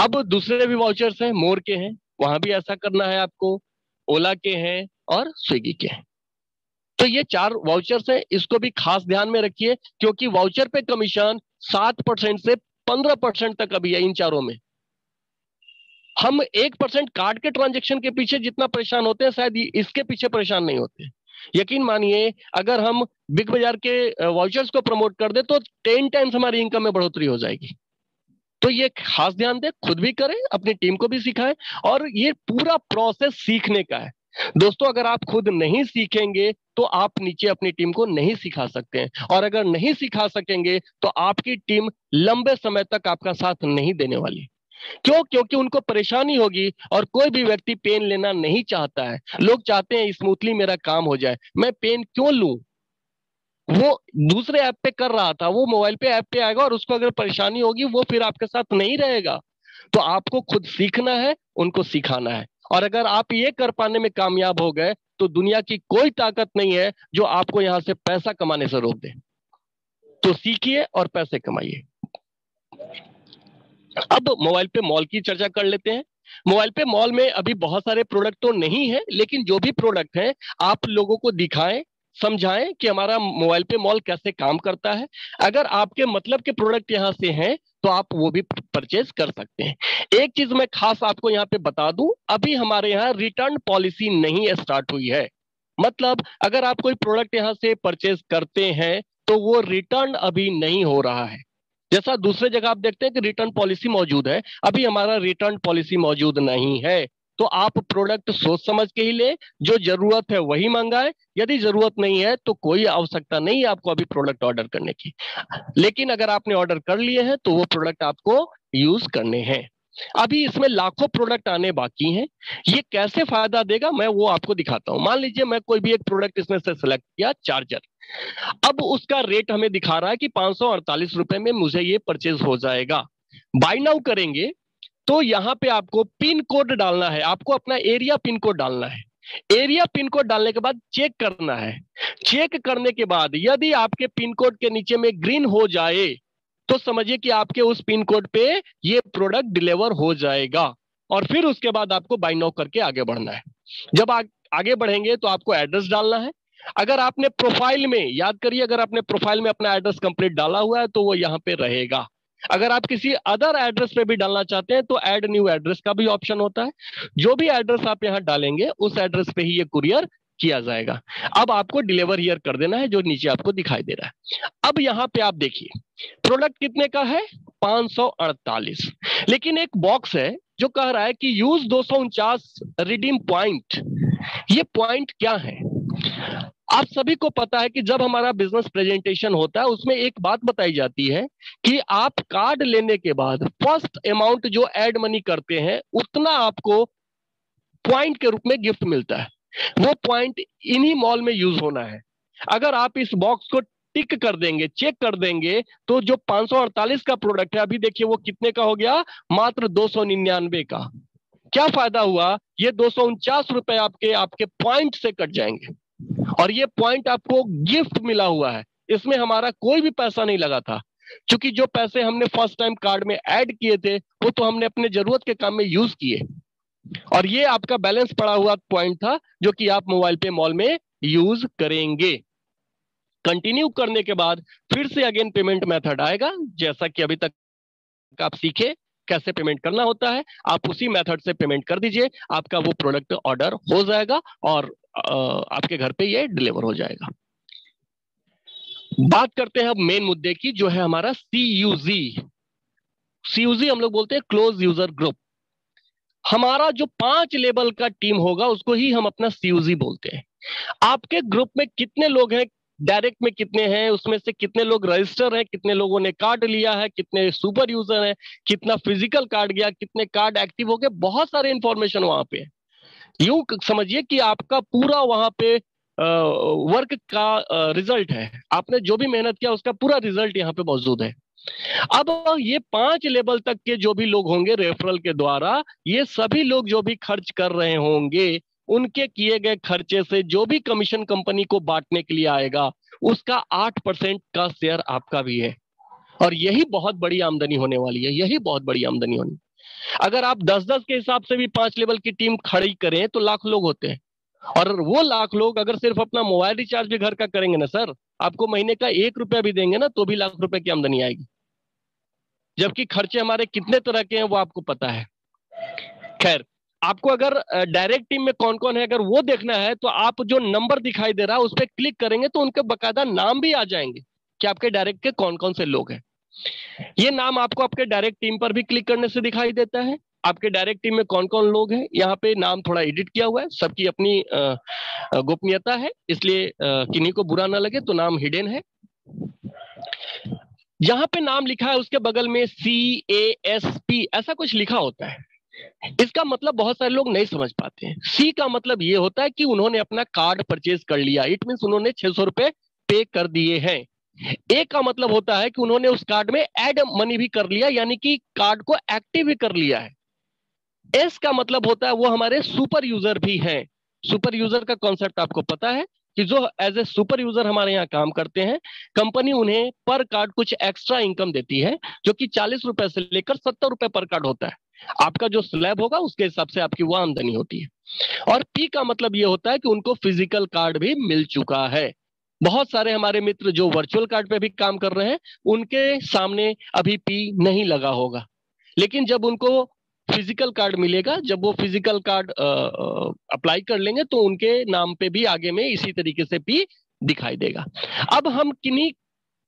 अब दूसरे भी वाउचर्स हैं, मोर के हैं, वहां भी ऐसा करना है आपको, ओला के हैं और स्विगी के हैं। तो ये 4 वाउचर्स हैं, इसको भी खास ध्यान में रखिए, क्योंकि वाउचर पे कमीशन 7% से 15% तक अभी है इन चारों में। हम 1% कार्ड के ट्रांजेक्शन के पीछे जितना परेशान होते हैं, शायद इसके पीछे परेशान नहीं होते। यकीन मानिए, अगर हम बिग बाजार के वाउचर्स को प्रमोट कर दे तो 10 टाइम्स हमारी इनकम में बढ़ोतरी हो जाएगी। तो ये खास ध्यान दें, खुद भी करें, अपनी टीम को भी सिखाएं। और ये पूरा प्रोसेस सीखने का है। दोस्तों, अगर आप खुद नहीं सीखेंगे तो आप नीचे अपनी टीम को नहीं सिखा सकते हैं, और अगर नहीं सिखा सकेंगे तो आपकी टीम लंबे समय तक आपका साथ नहीं देने वाली। क्यों? क्योंकि उनको परेशानी होगी, और कोई भी व्यक्ति पेन लेना नहीं चाहता है। लोग चाहते हैं स्मूथली मेरा काम हो जाए, मैं पेन क्यों लूं? वो दूसरे ऐप पे कर रहा था, वो मोबाइल पे ऐप पे आएगा, और उसको अगर परेशानी होगी वो फिर आपके साथ नहीं रहेगा। तो आपको खुद सीखना है, उनको सिखाना है। और अगर आप ये कर पाने में कामयाब हो गए तो दुनिया की कोई ताकत नहीं है जो आपको यहां से पैसा कमाने से रोक दे। तो सीखिए और पैसे कमाइए। अब मोबाइल पे मॉल की चर्चा कर लेते हैं। मोबाइल पे मॉल में अभी बहुत सारे प्रोडक्ट तो नहीं है, लेकिन जो भी प्रोडक्ट है आप लोगों को दिखाएं, समझाएं कि हमारा मोबाइल पे मॉल कैसे काम करता है। अगर आपके मतलब के प्रोडक्ट यहाँ से हैं तो आप वो भी परचेज कर सकते हैं। एक चीज मैं खास आपको यहाँ पे बता दूं, अभी हमारे यहाँ रिटर्न पॉलिसी नहीं स्टार्ट हुई है। मतलब अगर आप कोई प्रोडक्ट यहाँ से परचेज करते हैं तो वो रिटर्न अभी नहीं हो रहा है। जैसा दूसरे जगह आप देखते हैं कि रिटर्न पॉलिसी मौजूद है, अभी हमारा रिटर्न पॉलिसी मौजूद नहीं है। तो आप प्रोडक्ट सोच समझ के ही ले, जो जरूरत है वही मंगाए, यदि जरूरत नहीं है तो कोई आवश्यकता नहीं है आपको अभी प्रोडक्ट ऑर्डर करने की। लेकिन अगर आपने ऑर्डर कर लिए हैं तो वो प्रोडक्ट आपको यूज करने हैं। अभी इसमें लाखों प्रोडक्ट आने बाकी हैं। ये कैसे फायदा देगा मैं वो आपको दिखाता हूं। मान लीजिए मैं कोई भी एक प्रोडक्ट इसमें से सिलेक्ट किया, चार्जर। अब उसका रेट हमें दिखा रहा है कि 548 रुपए में मुझे ये परचेज हो जाएगा। बाय नाउ करेंगे तो यहाँ पे आपको पिन कोड डालना है, आपको अपना एरिया पिन कोड डालना है। एरिया पिन कोड डालने के बाद चेक करना है। चेक करने के बाद यदि आपके पिन कोड के नीचे में ग्रीन हो जाए तो समझिए कि आपके उस पिन कोड पे ये प्रोडक्ट डिलीवर हो जाएगा। और फिर उसके बाद आपको बाय नाउ करके आगे बढ़ना है। जब आगे बढ़ेंगे तो आपको एड्रेस डालना है। अगर आपने प्रोफाइल में, याद करिए, अगर आपने प्रोफाइल में अपना एड्रेस कंप्लीट डाला हुआ है तो वो यहाँ पे रहेगा। अगर आप किसी अदर एड्रेस पे भी डालना चाहते हैं तो ऐड न्यू एड्रेस का भी ऑप्शन होता है। जो भी एड्रेस आप यहाँ डालेंगे उस एड्रेस पे ही ये कुरियर किया जाएगा। अब आपको डिलीवर हियर कर देना है, जो नीचे आपको दिखाई दे रहा है। अब यहाँ पे आप देखिए प्रोडक्ट कितने का है, 548। लेकिन एक बॉक्स है जो कह रहा है कि यूज 249 रिडीम पॉइंट। ये पॉइंट क्या है? आप सभी को पता है कि जब हमारा बिजनेस प्रेजेंटेशन होता है उसमें एक बात बताई जाती है कि आप कार्ड लेने के बाद फर्स्ट अमाउंट जो एड मनी करते हैं उतना आपको पॉइंट के रूप में गिफ्ट मिलता है। वो पॉइंट इन्हीं मॉल में यूज होना है। अगर आप इस बॉक्स को टिक कर देंगे, चेक कर देंगे, तो जो 548 का प्रोडक्ट है अभी देखिए वो कितने का हो गया, मात्र 299 का। क्या फायदा हुआ? ये 249 रुपए आपके आपके पॉइंट से कट जाएंगे, और ये पॉइंट आपको गिफ्ट मिला हुआ है। इसमें हमारा कोई भी पैसा नहीं लगा था, क्योंकि जो पैसे हमने फर्स्ट टाइम कार्ड में ऐड किए थे वो तो हमने अपने जरूरत के काम में यूज किए, और ये आपका बैलेंस पड़ा हुआ पॉइंट था जो कि आप मोबाइल पे मॉल में यूज करेंगे। कंटिन्यू करने के बाद फिर से अगेन पेमेंट मेथड आएगा, जैसा कि अभी तक आप सीखे कैसे पेमेंट करना होता है। आप उसी मेथड से पेमेंट कर दीजिए, आपका वो प्रोडक्ट ऑर्डर हो जाएगा और आपके घर पे ये डिलीवर हो जाएगा। बात करते हैं अब मेन मुद्दे की, जो है हमारा CUZ। CUZ हम लोग बोलते हैं क्लोज यूजर ग्रुप। हमारा जो 5 लेवल का टीम होगा उसको ही हम अपना CUZ बोलते हैं। आपके ग्रुप में कितने लोग हैं, डायरेक्ट में कितने हैं, उसमें से कितने लोग रजिस्टर हैं, कितने लोगों ने कार्ड लिया है, कितने सुपर यूजर हैं, कितना फिजिकल कार्ड गया, कितने कार्ड एक्टिव हो गए, बहुत सारे इंफॉर्मेशन वहां पे है। यूं समझिए कि आपका पूरा वहां पे वर्क का रिजल्ट है, आपने जो भी मेहनत किया उसका पूरा रिजल्ट यहाँ पे मौजूद है। अब ये 5 लेवल तक के जो भी लोग होंगे रेफरल के द्वारा, ये सभी लोग जो भी खर्च कर रहे होंगे उनके किए गए खर्चे से जो भी कमीशन कंपनी को बांटने के लिए आएगा उसका 8% का शेयर आपका भी है। और यही बहुत बड़ी आमदनी होने वाली है, यही बहुत बड़ी आमदनी होनी। अगर आप 10-10 के हिसाब से भी 5 लेवल की टीम खड़ी करें तो लाख लोग होते हैं। और वो लाख लोग अगर सिर्फ अपना मोबाइल रिचार्ज भी घर का करेंगे ना सर, आपको महीने का 1 रुपया भी देंगे ना तो भी लाख रुपए की आमदनी आएगी। जबकि खर्चे हमारे कितने तरह के हैं वो आपको पता है। खैर, आपको अगर डायरेक्ट टीम में कौन कौन है अगर वो देखना है तो आप जो नंबर दिखाई दे रहा है उस पर क्लिक करेंगे तो उनके बकायदा नाम भी आ जाएंगे कि आपके डायरेक्ट के कौन कौन से लोग हैं। ये नाम आपको आपके डायरेक्ट टीम पर भी क्लिक करने से दिखाई देता है, आपके डायरेक्ट टीम में कौन कौन लोग हैं, यहाँ पे नाम थोड़ा एडिट किया हुआ है, सबकी अपनी गोपनीयता है, इसलिए किन्हीं को बुरा ना लगे तो नाम हिडन है। जहां पे नाम लिखा है उसके बगल में CASP ऐसा कुछ लिखा होता है। इसका मतलब बहुत सारे लोग नहीं समझ पाते हैं। सी का मतलब ये होता है कि उन्होंने अपना कार्ड परचेज कर लिया, इट मीन उन्होंने 600 रुपए पे कर दिए हैं। ए का मतलब होता है कि उन्होंने उस कार्ड में ऐड मनी भी कर लिया, यानी कि कार्ड को एक्टिव भी कर लिया है। एस का मतलब होता है वो हमारे सुपर यूजर भी हैं। सुपर यूजर का कॉन्सेप्ट आपको पता है कि जो एज ए सुपर यूजर हमारे यहाँ काम करते हैं, कंपनी उन्हें पर कार्ड कुछ एक्स्ट्रा इनकम देती है, जो कि 40 रुपए से लेकर 70 रुपए पर कार्ड होता है। आपका जो स्लैब होगा उसके हिसाब से आपकी वो आमदनी होती है। और पी का मतलब ये होता है कि उनको फिजिकल कार्ड भी मिल चुका है। बहुत सारे हमारे मित्र जो वर्चुअल कार्ड पे भी काम कर रहे हैं, उनके सामने अभी पी नहीं लगा होगा, लेकिन जब उनको फिजिकल कार्ड मिलेगा, जब वो फिजिकल कार्ड अप्लाई कर लेंगे, तो उनके नाम पे भी आगे में इसी तरीके से पी दिखाई देगा। अब हम किन्हीं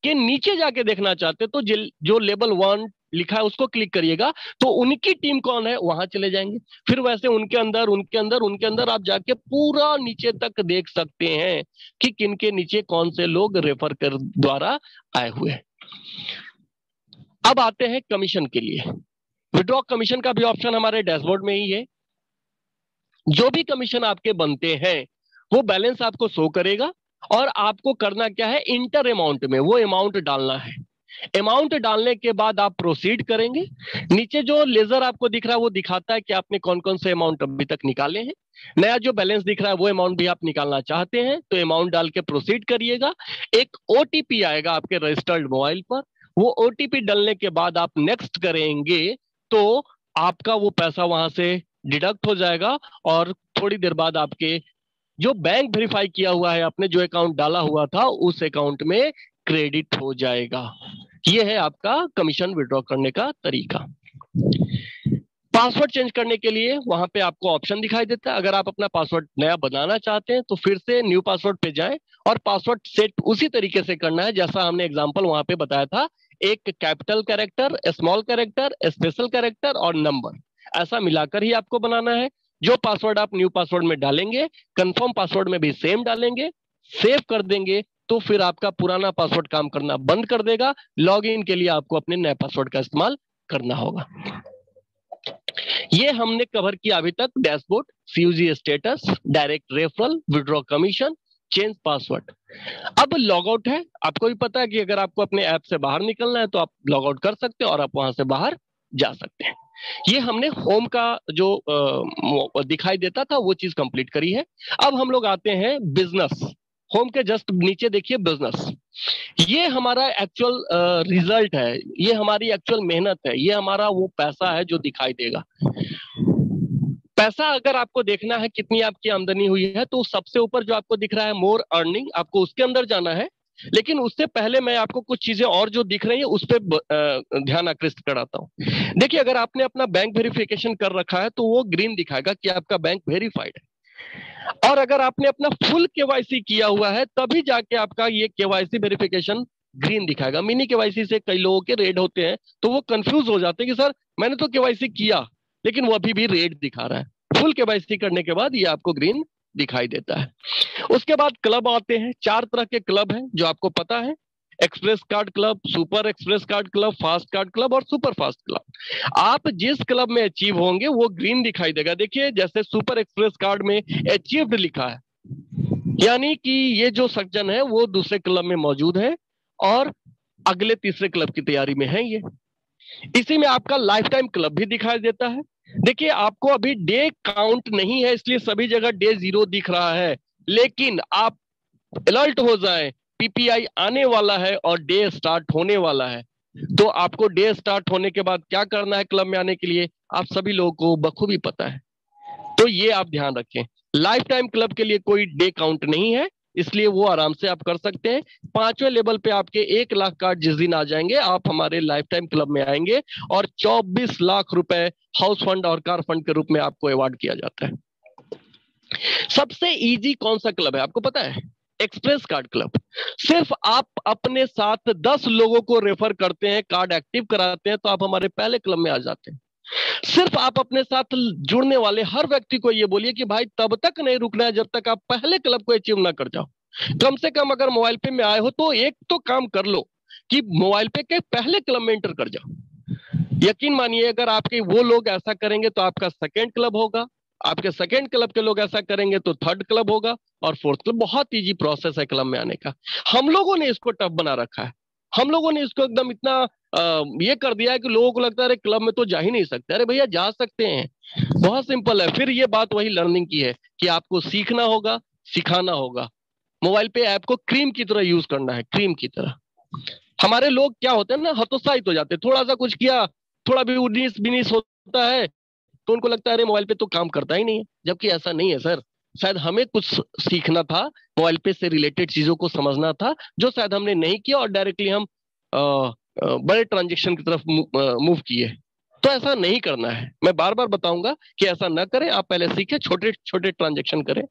के नीचे जाके देखना चाहते हैं तो जो लेवल 1 लिखा है उसको क्लिक करिएगा, तो उनकी टीम कौन है वहां चले जाएंगे। फिर वैसे उनके अंदर उनके अंदर उनके अंदर आप जाके पूरा नीचे तक देख सकते हैं कि किन के नीचे कौन से लोग रेफर कर द्वारा आए हुए हैं। अब आते हैं कमीशन के लिए। विड्रॉ कमीशन का भी ऑप्शन हमारे डैशबोर्ड में ही है। जो भी कमीशन आपके बनते हैं वो बैलेंस आपको शो करेगा, और आपको करना क्या है, इंटर अमाउंट में वो अमाउंट डालना है। अमाउंट डालने के बाद आप प्रोसीड करेंगे। नीचे जो लेजर आपको दिख रहा है वो दिखाता है कि आपने कौन कौन से अमाउंट अभी तक निकाले हैं। नया जो बैलेंस दिख रहा है वो अमाउंट भी आप निकालना चाहते हैं तो अमाउंट डाल के प्रोसीड करिएगा। एक ओटीपी आएगा आपके रजिस्टर्ड मोबाइल पर, वो ओटीपी डालने के बाद आप नेक्स्ट करेंगे तो आपका वो पैसा वहां से डिडक्ट हो जाएगा, और थोड़ी देर बाद आपके जो बैंक वेरीफाई किया हुआ है, आपने जो अकाउंट डाला हुआ था उस अकाउंट में क्रेडिट हो जाएगा। ये है आपका कमीशन विड्रॉ करने का तरीका। पासवर्ड चेंज करने के लिए वहां पे आपको ऑप्शन दिखाई देता है। अगर आप अपना पासवर्ड नया बनाना चाहते हैं तो फिर से न्यू पासवर्ड पे जाएं, और पासवर्ड सेट उसी तरीके से करना है जैसा हमने एग्जांपल वहां पे बताया था। एक capital character, small character, special character और नंबर, ऐसा मिलाकर ही आपको बनाना है। जो पासवर्ड आप न्यू पासवर्ड में डालेंगे, कंफर्म पासवर्ड में भी सेम डालेंगे, सेव कर देंगे, तो फिर आपका पुराना पासवर्ड काम करना बंद कर देगा। लॉगिन के लिए आपको अपने नए पासवर्ड का इस्तेमाल करना होगा। ये हमने कवर किया अभी तक dashboard, CUG status, direct referral, withdraw commission, change password. अब लॉग आउट है। आपको भी पता है कि अगर आपको अपने ऐप से बाहर निकलना है तो आप लॉग आउट कर सकते हैं और आप वहां से बाहर जा सकते हैं। ये हमने होम का जो दिखाई देता था वो चीज कंप्लीट करी है। अब हम लोग आते हैं बिजनेस। होम के जस्ट नीचे देखिए बिजनेस। ये हमारा एक्चुअल रिजल्ट है, ये हमारी एक्चुअल मेहनत है, ये हमारा वो पैसा है जो दिखाई देगा। पैसा अगर आपको देखना है कितनी आपकी आमदनी हुई है, तो सबसे ऊपर जो आपको दिख रहा है मोर अर्निंग, आपको उसके अंदर जाना है। लेकिन उससे पहले मैं आपको कुछ चीजें और जो दिख रही है उस पर ध्यान आकृष्ट कराता हूँ। देखिए, अगर आपने अपना बैंक वेरिफिकेशन कर रखा है तो वो ग्रीन दिखाएगा कि आपका बैंक वेरीफाइड है। और अगर आपने अपना फुल केवाईसी किया हुआ है तभी जाके आपका ये केवाईसी वेरिफिकेशन ग्रीन दिखाएगा। मिनी केवाईसी से कई लोगों के रेड होते हैं तो वो कंफ्यूज हो जाते हैं कि सर मैंने तो केवाईसी किया लेकिन वो अभी भी रेड दिखा रहा है। फुल केवाईसी करने के बाद ये आपको ग्रीन दिखाई देता है। उसके बाद क्लब आते हैं। 4 तरह के क्लब हैं जो आपको पता है, express card club, super express card club, fast card club और सुपर फास्ट क्लब। आप जिस क्लब में अचीव होंगे वो ग्रीन दिखाई देगा। देखिए, जैसे सुपर एक्सप्रेस कार्ड में अचीव्ड लिखा है, यानी कि ये जो सज्जन है वो दूसरे क्लब में मौजूद है और अगले तीसरे क्लब की तैयारी में है। ये इसी में आपका लाइफ टाइम क्लब भी दिखाई देता है। देखिए, आपको अभी डे काउंट नहीं है इसलिए सभी जगह डे 0 दिख रहा है, लेकिन आप अलर्ट हो जाएं, पीपीआई आने वाला है और डे स्टार्ट होने वाला है। तो आपको डे स्टार्ट होने के बाद क्या करना है क्लब में आने के लिए, आप सभी लोगों को बखूबी पता है। तो ये आप ध्यान रखें, लाइफ टाइम क्लब के लिए कोई डे काउंट नहीं है, इसलिए वो आराम से आप कर सकते हैं। 5वें लेवल पे आपके 1 लाख कार्ड जिस दिन आ जाएंगे आप हमारे लाइफ टाइम क्लब में आएंगे और 24 लाख रुपए हाउस फंड और कार फंड के रूप में आपको अवार्ड किया जाता है। सबसे इजी कौन सा क्लब है आपको पता है? Express card club. सिर्फ आप अपने साथ 10 लोगों को रेफर करते हैं, कार्ड एक्टिव कराते हैं तो आप हमारे पहले क्लब में आ जाते हैं। सिर्फ आप अपने साथ जुड़ने वाले हर व्यक्ति को ये बोलिए कि भाई तब तक नहीं रुकना है जब तक आप पहले क्लब को अचीव ना कर जाओ। कम से कम अगर मोबाइल पे में आए हो तो एक तो काम कर लो कि मोबाइल पे के पहले क्लब में एंटर कर जाओ। यकीन मानिए अगर आपके वो लोग ऐसा करेंगे तो आपका सेकेंड क्लब होगा, आपके सेकेंड क्लब के लोग ऐसा करेंगे तो थर्ड क्लब होगा, और फोर्थ क्लब। बहुत इजी प्रोसेस है क्लब में आने का। हम लोगों ने इसको टफ बना रखा है, हम लोगों ने इसको एकदम इतना ये कर दिया है कि लोगों को लगता है अरे क्लब में तो जा ही नहीं सकते। अरे भैया जा सकते हैं, बहुत सिंपल है। फिर ये बात वही लर्निंग की है कि आपको सीखना होगा, सिखाना होगा। मोबाइल पे ऐप को क्रीम की तरह यूज करना है, क्रीम की तरह। हमारे लोग क्या होते हैं ना, हतोत्साहित हो जाते हैं, थोड़ा सा कुछ किया, थोड़ा भी उन्नीस बीनीस होता है तो उनको लगता है अरे मोबाइल पे तो काम करता ही नहीं है, जबकि ऐसा नहीं है सर। शायद हमें कुछ सीखना था, मोबाइल पे से रिलेटेड चीजों को समझना था, जो शायद हमने नहीं किया और डायरेक्टली हम बड़े ट्रांजेक्शन की तरफ मूव किए। तो ऐसा नहीं करना है, मैं बार बार बताऊंगा कि ऐसा ना करें। आप पहले सीखें, छोटे छोटे ट्रांजेक्शन करें।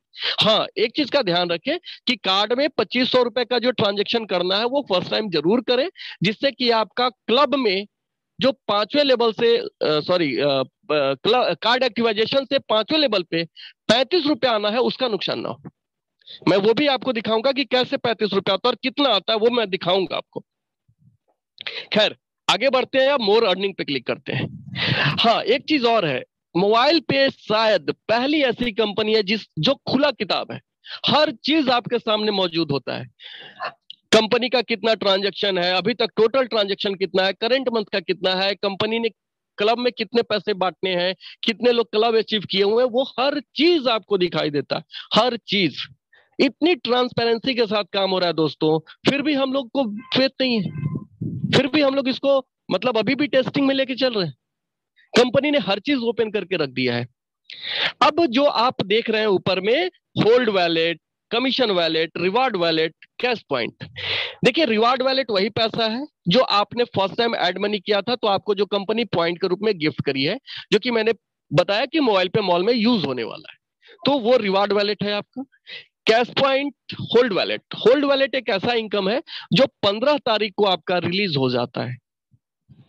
हाँ, एक चीज का ध्यान रखें कि कार्ड में 2500 रुपए का जो ट्रांजेक्शन करना है वो फर्स्ट टाइम जरूर करें, जिससे कि आपका क्लब में जो पांचवें लेवल से सॉरी कार्ड एक्टिवाइजेशन से पांचवें लेवल पे 35 रुपया आना है, उसका नुकसान ना हो। मैं वो भी आपको दिखाऊंगा कि कैसे 35 रुपया आता है और कितना आता है, वो मैं दिखाऊंगा आपको। खैर, आगे बढ़ते हैं, अब मोर अर्निंग पे क्लिक करते हैं। हाँ, एक चीज और है, मोबाइल पे शायद पहली ऐसी कंपनी है जो खुला किताब है, हर चीज आपके सामने मौजूद होता है। कंपनी का कितना ट्रांजैक्शन है, अभी तक टोटल ट्रांजैक्शन कितना है, करंट मंथ का कितना है, कंपनी ने क्लब में कितने पैसे बांटने हैं, कितने लोग क्लब अचीव किए हुए हैं, वो हर चीज आपको दिखाई देता है, हर चीज। इतनी ट्रांसपेरेंसी के साथ काम हो रहा है दोस्तों, फिर भी हम लोग को फेथ नहीं है, फिर भी हम लोग इसको मतलब अभी भी टेस्टिंग में लेके चल रहे हैं। कंपनी ने हर चीज ओपन करके रख दिया है। अब जो आप देख रहे हैं ऊपर में, hold wallet, commission wallet, reward wallet, cash point. देखिए, रिवार्ड वैलेट वही पैसा है जो आपने फर्स्ट टाइम एड मनी किया था तो आपको जो कंपनी पॉइंट के रूप में गिफ्ट करी है, जो कि मैंने बताया कि मोबाइल पे मॉल में यूज होने वाला है, तो वो रिवार्ड वैलेट है आपका। Cash point, hold wallet. Hold wallet एक ऐसा इनकम है जो 15 तारीख को आपका रिलीज हो जाता है।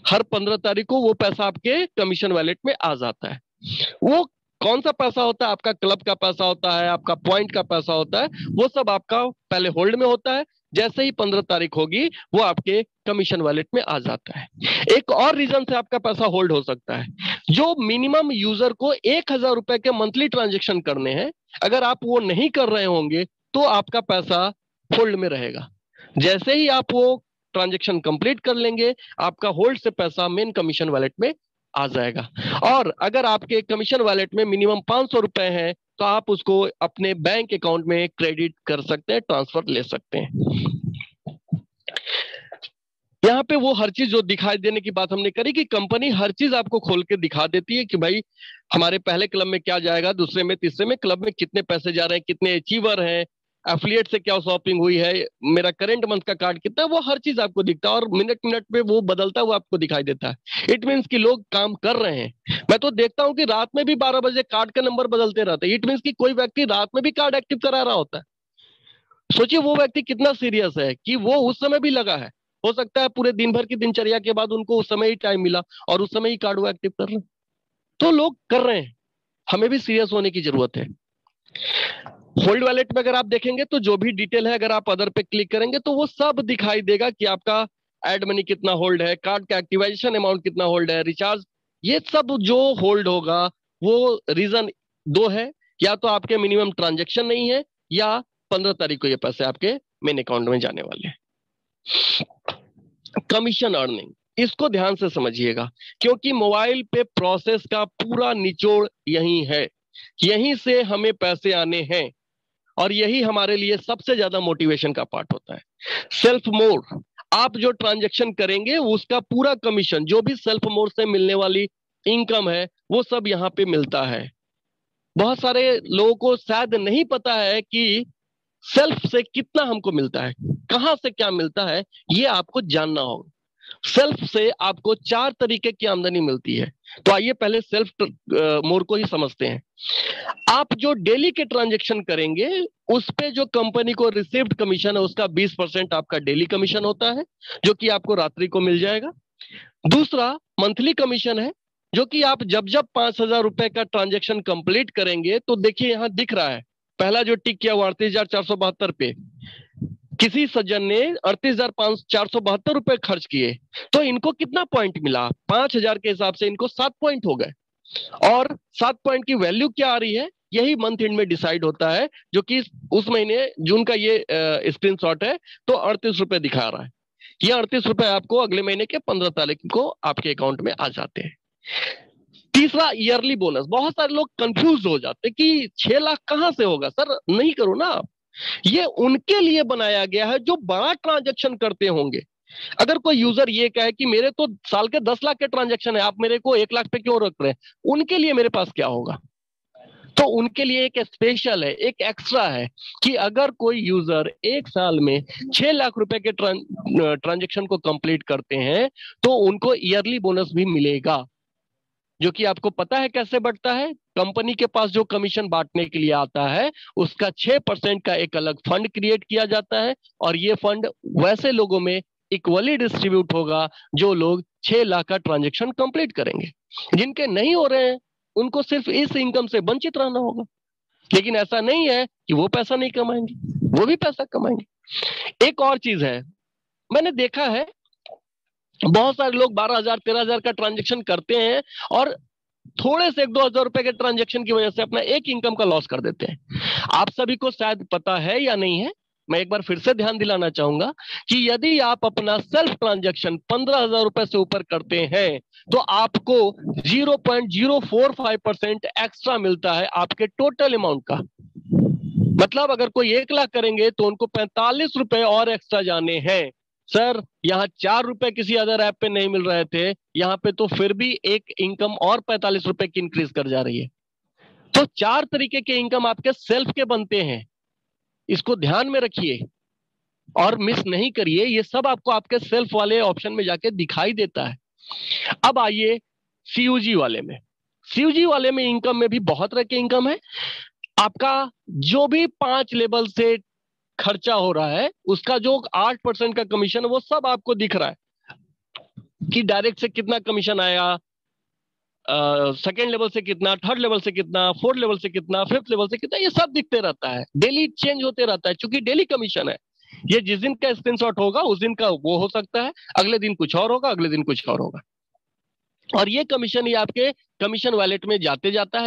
हर 15 तारीख को वो पैसा आपके कमीशन वैलेट में आ जाता है। वो कौन सा पैसा होता है? आपका क्लब का पैसा होता है, आपका पॉइंट का पैसा होता है, वो सब आपका पहले होल्ड में होता है, जैसे ही 15 तारीख होगी वो आपके कमीशन वॉलेट में आ जाता है। एक और रीजन से आपका पैसा होल्ड हो सकता है, जो मिनिमम यूजर को 1000 रुपए के मंथली ट्रांजेक्शन करने हैं, अगर आप वो नहीं कर रहे होंगे तो आपका पैसा होल्ड में रहेगा। जैसे ही आप वो ट्रांजेक्शन कंप्लीट कर लेंगे, आपका होल्ड से पैसा मेन कमीशन वॉलेट में आ जाएगा। और अगर आपके कमीशन वॉलेट में मिनिमम 500 रुपए हैं तो आप उसको अपने बैंक अकाउंट में क्रेडिट कर सकते हैं, ट्रांसफर ले सकते हैं। यहाँ पे वो हर चीज जो दिखाई देने की बात हमने करी कि कंपनी हर चीज आपको खोल के दिखा देती है कि भाई हमारे पहले क्लब में क्या जाएगा, दूसरे में, तीसरे में, क्लब में कितने पैसे जा रहे हैं, कितने अचीवर हैं, एफिलिएट से क्या शॉपिंग हुई है, मेरा करंट मंथ का कार्ड कितना है, वो हर चीज आपको दिखता है और मिनट मिनट पे वो बदलता हुआ आपको दिखाई देता है। इट मीन्स कि लोग काम कर रहे हैं। मैं तो देखता हूँ कि रात में भी 12 बजे कार्ड का नंबर बदलते रहते हैं। इट मीन्स कि कोई व्यक्ति रात में भी कार्ड एक्टिव करा रहा होता है। सोचिए वो व्यक्ति कितना सीरियस है कि वो उस समय भी लगा है। हो सकता है पूरे दिन भर की दिनचर्या के बाद उनको उस समय ही टाइम मिला और उस समय ही कार्ड वो एक्टिव कर रहे हैं। तो लोग कर रहे हैं, हमें भी सीरियस होने की जरूरत है। होल्ड वॉलेट में अगर आप देखेंगे तो जो भी डिटेल है, अगर आप अदर पे क्लिक करेंगे तो वो सब दिखाई देगा कि आपका एड मनी कितना होल्ड है, कार्ड का एक्टिवेशन अमाउंट कितना होल्ड है, रिचार्ज, ये सब जो होल्ड होगा वो रीजन दो है, या तो आपके मिनिमम ट्रांजेक्शन नहीं है या 15 तारीख को ये पैसे आपके मेन अकाउंट में जाने वाले हैं। कमीशन अर्निंग, इसको ध्यान से समझिएगा क्योंकि मोबाइल पे प्रोसेस का पूरा निचोड़ यही है, यहीं से हमें पैसे आने हैं और यही हमारे लिए सबसे ज्यादा मोटिवेशन का पार्ट होता है। सेल्फ मोर, आप जो ट्रांजैक्शन करेंगे उसका पूरा कमीशन, जो भी सेल्फ मोर से मिलने वाली इनकम है वो सब यहाँ पे मिलता है। बहुत सारे लोगों को शायद नहीं पता है कि सेल्फ से कितना हमको मिलता है, कहां से क्या मिलता है, ये आपको जानना होगा। सेल्फ से आपको 4 तरीके की आमदनी मिलती है। तो आइए पहले सेल्फ मोर को ही समझते हैं। आप जो डेली के ट्रांजेक्शन करेंगे उस पे जो कंपनी को रिसीव्ड कमीशन है उसका 20% आपका डेली कमीशन होता है, जो कि आपको रात्रि को मिल जाएगा। दूसरा मंथली कमीशन है, जो कि आप जब जब 5,000 रुपए का ट्रांजेक्शन कंप्लीट करेंगे तो देखिए यहां दिख रहा है, पहला जो टिक किया वो 38,472 पे, किसी सज्जन ने 38,472 रुपए खर्च किए, तो इनको कितना पॉइंट मिला? 5,000 के हिसाब से इनको 7 पॉइंट हो गए। और 7 पॉइंट की वैल्यू क्या आ रही है, यही मंथ एंड में डिसाइड होता है, जो कि उस महीने जून का ये स्क्रीनशॉट है, तो 38 रुपए दिखा रहा है। ये 38 रुपए आपको अगले महीने के 15 तारीख को आपके अकाउंट में आ जाते हैं। तीसरा, ईयरली बोनस। बहुत सारे लोग कंफ्यूज हो जाते हैं कि 6 लाख कहां से होगा सर, नहीं करो ना आप। ये उनके लिए बनाया गया है जो बड़ा ट्रांजैक्शन करते होंगे। अगर कोई यूजर ये कहे कि मेरे तो साल के 10 लाख के ट्रांजैक्शन है, आप मेरे को 1 लाख पे क्यों रख रहे हैं, उनके लिए मेरे पास क्या होगा? तो उनके लिए एक स्पेशल है, एक एक्स्ट्रा है कि अगर कोई यूजर एक साल में 6 लाख रुपए के ट्रांजेक्शन को कंप्लीट करते हैं तो उनको ईयरली बोनस भी मिलेगा, जो कि आपको पता है कैसे बढ़ता है। कंपनी के पास जो कमीशन बांटने के लिए आता है उसका 6% का एक अलग फंड क्रिएट किया जाता है, और ये फंड वैसे लोगों में इक्वली डिस्ट्रीब्यूट होगा जो लोग 6 लाख का ट्रांजेक्शन कंप्लीट करेंगे। जिनके नहीं हो रहे हैं उनको सिर्फ इस इनकम से वंचित रहना होगा। लेकिन ऐसा नहीं है कि वो पैसा नहीं कमाएंगे, वो भी पैसा कमाएंगे। एक और चीज है, मैंने देखा है बहुत सारे लोग 12,000 13,000 का ट्रांजेक्शन करते हैं और थोड़े से 1-2 हजार रुपए के ट्रांजेक्शन की वजह से अपना एक इनकम का लॉस कर देते हैं। आप सभी को शायद पता है या नहीं है, मैं एक बार फिर से ध्यान दिलाना चाहूंगा कि यदि आप अपना सेल्फ ट्रांजेक्शन 15,000 रुपए से ऊपर करते हैं तो आपको 0.045% एक्स्ट्रा मिलता है आपके टोटल अमाउंट का। मतलब अगर कोई 1 लाख करेंगे तो उनको 45 रुपए और एक्स्ट्रा जाने हैं। सर यहाँ 4 रुपए किसी अदर ऐप पे नहीं मिल रहे थे, यहाँ पे तो फिर भी एक इनकम और 45 रुपए की इंक्रीज कर जा रही है। तो 4 तरीके के इनकम आपके सेल्फ के बनते हैं, इसको ध्यान में रखिए और मिस नहीं करिए। ये सब आपको आपके सेल्फ वाले ऑप्शन में जाके दिखाई देता है। अब आइए सीयूजी वाले में। सीयूजी वाले में इनकम में भी बहुत तरह के इनकम है। आपका जो भी 5 लेवल से खर्चा हो रहा है उसका जो 8% का कमीशन है वो सब आपको दिख रहा है कि डायरेक्ट से कितना कमीशन आया, सेकेंड लेवल से कितना, थर्ड लेवल से कितना, फोर्थ लेवल से कितना, फिफ्थ लेवल से कितना, ये सब दिखते रहता है, डेली चेंज होते रहता है क्योंकि डेली कमीशन है। ये जिस दिन का स्क्रीनशॉट होगा उस दिन का वो हो सकता है, अगले दिन कुछ और होगा, अगले दिन कुछ और होगा। और ये कमीशन ही आपके कमीशन वॉलेट में जाते जाता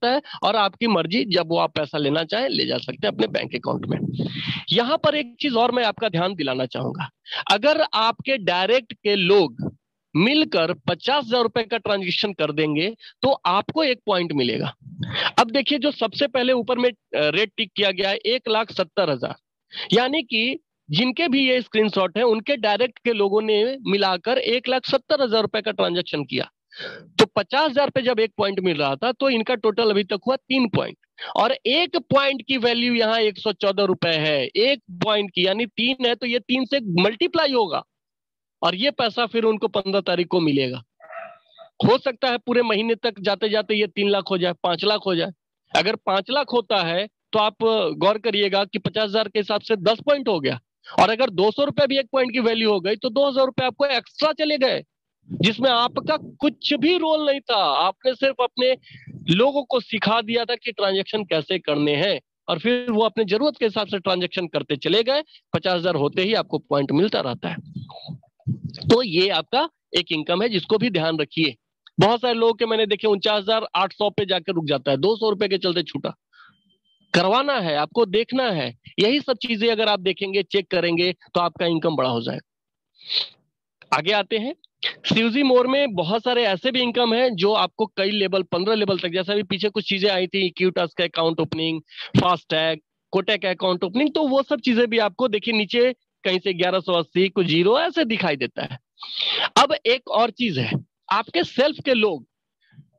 है और आपकी मर्जी, जब वो आप पैसा लेना चाहें ले जा सकते हैं अपने बैंक अकाउंट में। यहां पर एक चीज और मैं आपका ध्यान दिलाना चाहूंगा, अगर आपके डायरेक्ट के लोग मिलकर 50,000 रुपए का ट्रांजेक्शन कर देंगे तो आपको 1 पॉइंट मिलेगा। अब देखिए जो सबसे पहले ऊपर में रेट टिक किया गया है 1,70,000, यानी कि जिनके भी ये स्क्रीनशॉट है उनके डायरेक्ट के लोगों ने मिलाकर 1,70,000 रुपए का ट्रांजेक्शन किया। तो 50,000 पे जब 1 पॉइंट मिल रहा था तो इनका टोटल अभी तक हुआ 3 पॉइंट, और 1 पॉइंट की वैल्यू यहाँ 114 रुपए है। 1 पॉइंट की यानी 3 है तो ये 3 से मल्टीप्लाई होगा और ये पैसा फिर उनको 15 तारीख को मिलेगा। हो सकता है पूरे महीने तक जाते जाते ये 3 लाख हो जाए, 5 लाख हो जाए। अगर 5 लाख होता है तो आप गौर करिएगा कि 50,000 के हिसाब से 10 पॉइंट हो गया, और अगर 200 रुपए भी 1 पॉइंट की वैल्यू हो गई तो 2,000 रुपए आपको एक्स्ट्रा चले गए, जिसमें आपका कुछ भी रोल नहीं था। आपने सिर्फ अपने लोगों को सिखा दिया था कि ट्रांजेक्शन कैसे करने हैं, और फिर वो अपने जरूरत के हिसाब से ट्रांजेक्शन करते चले गए। 50,000 होते ही आपको पॉइंट मिलता रहता है। तो ये आपका एक इनकम है जिसको भी ध्यान रखिए। बहुत सारे लोग के मैंने देखे 49,800 पे जाकर रुक जाता है, 200 रुपए के चलते छूटा। करवाना है आपको, देखना है, यही सब चीजें अगर आप देखेंगे, चेक करेंगे तो आपका इनकम बड़ा हो जाएगा। आगे आते हैं, सीयूजी मोर में बहुत सारे ऐसे भी इनकम है जो आपको कई लेवल, 15 लेवल तक, जैसा भी पीछे कुछ चीजें आई थी, क्यूटास का अकाउंट ओपनिंग, फास्टैग, कोटेक का अकाउंट ओपनिंग, तो वो सब चीजें भी आपको देखिए नीचे कहीं से 1180 कुछ जीरो ऐसे दिखाई देता है। अब एक और चीज है, आपके सेल्फ के लोग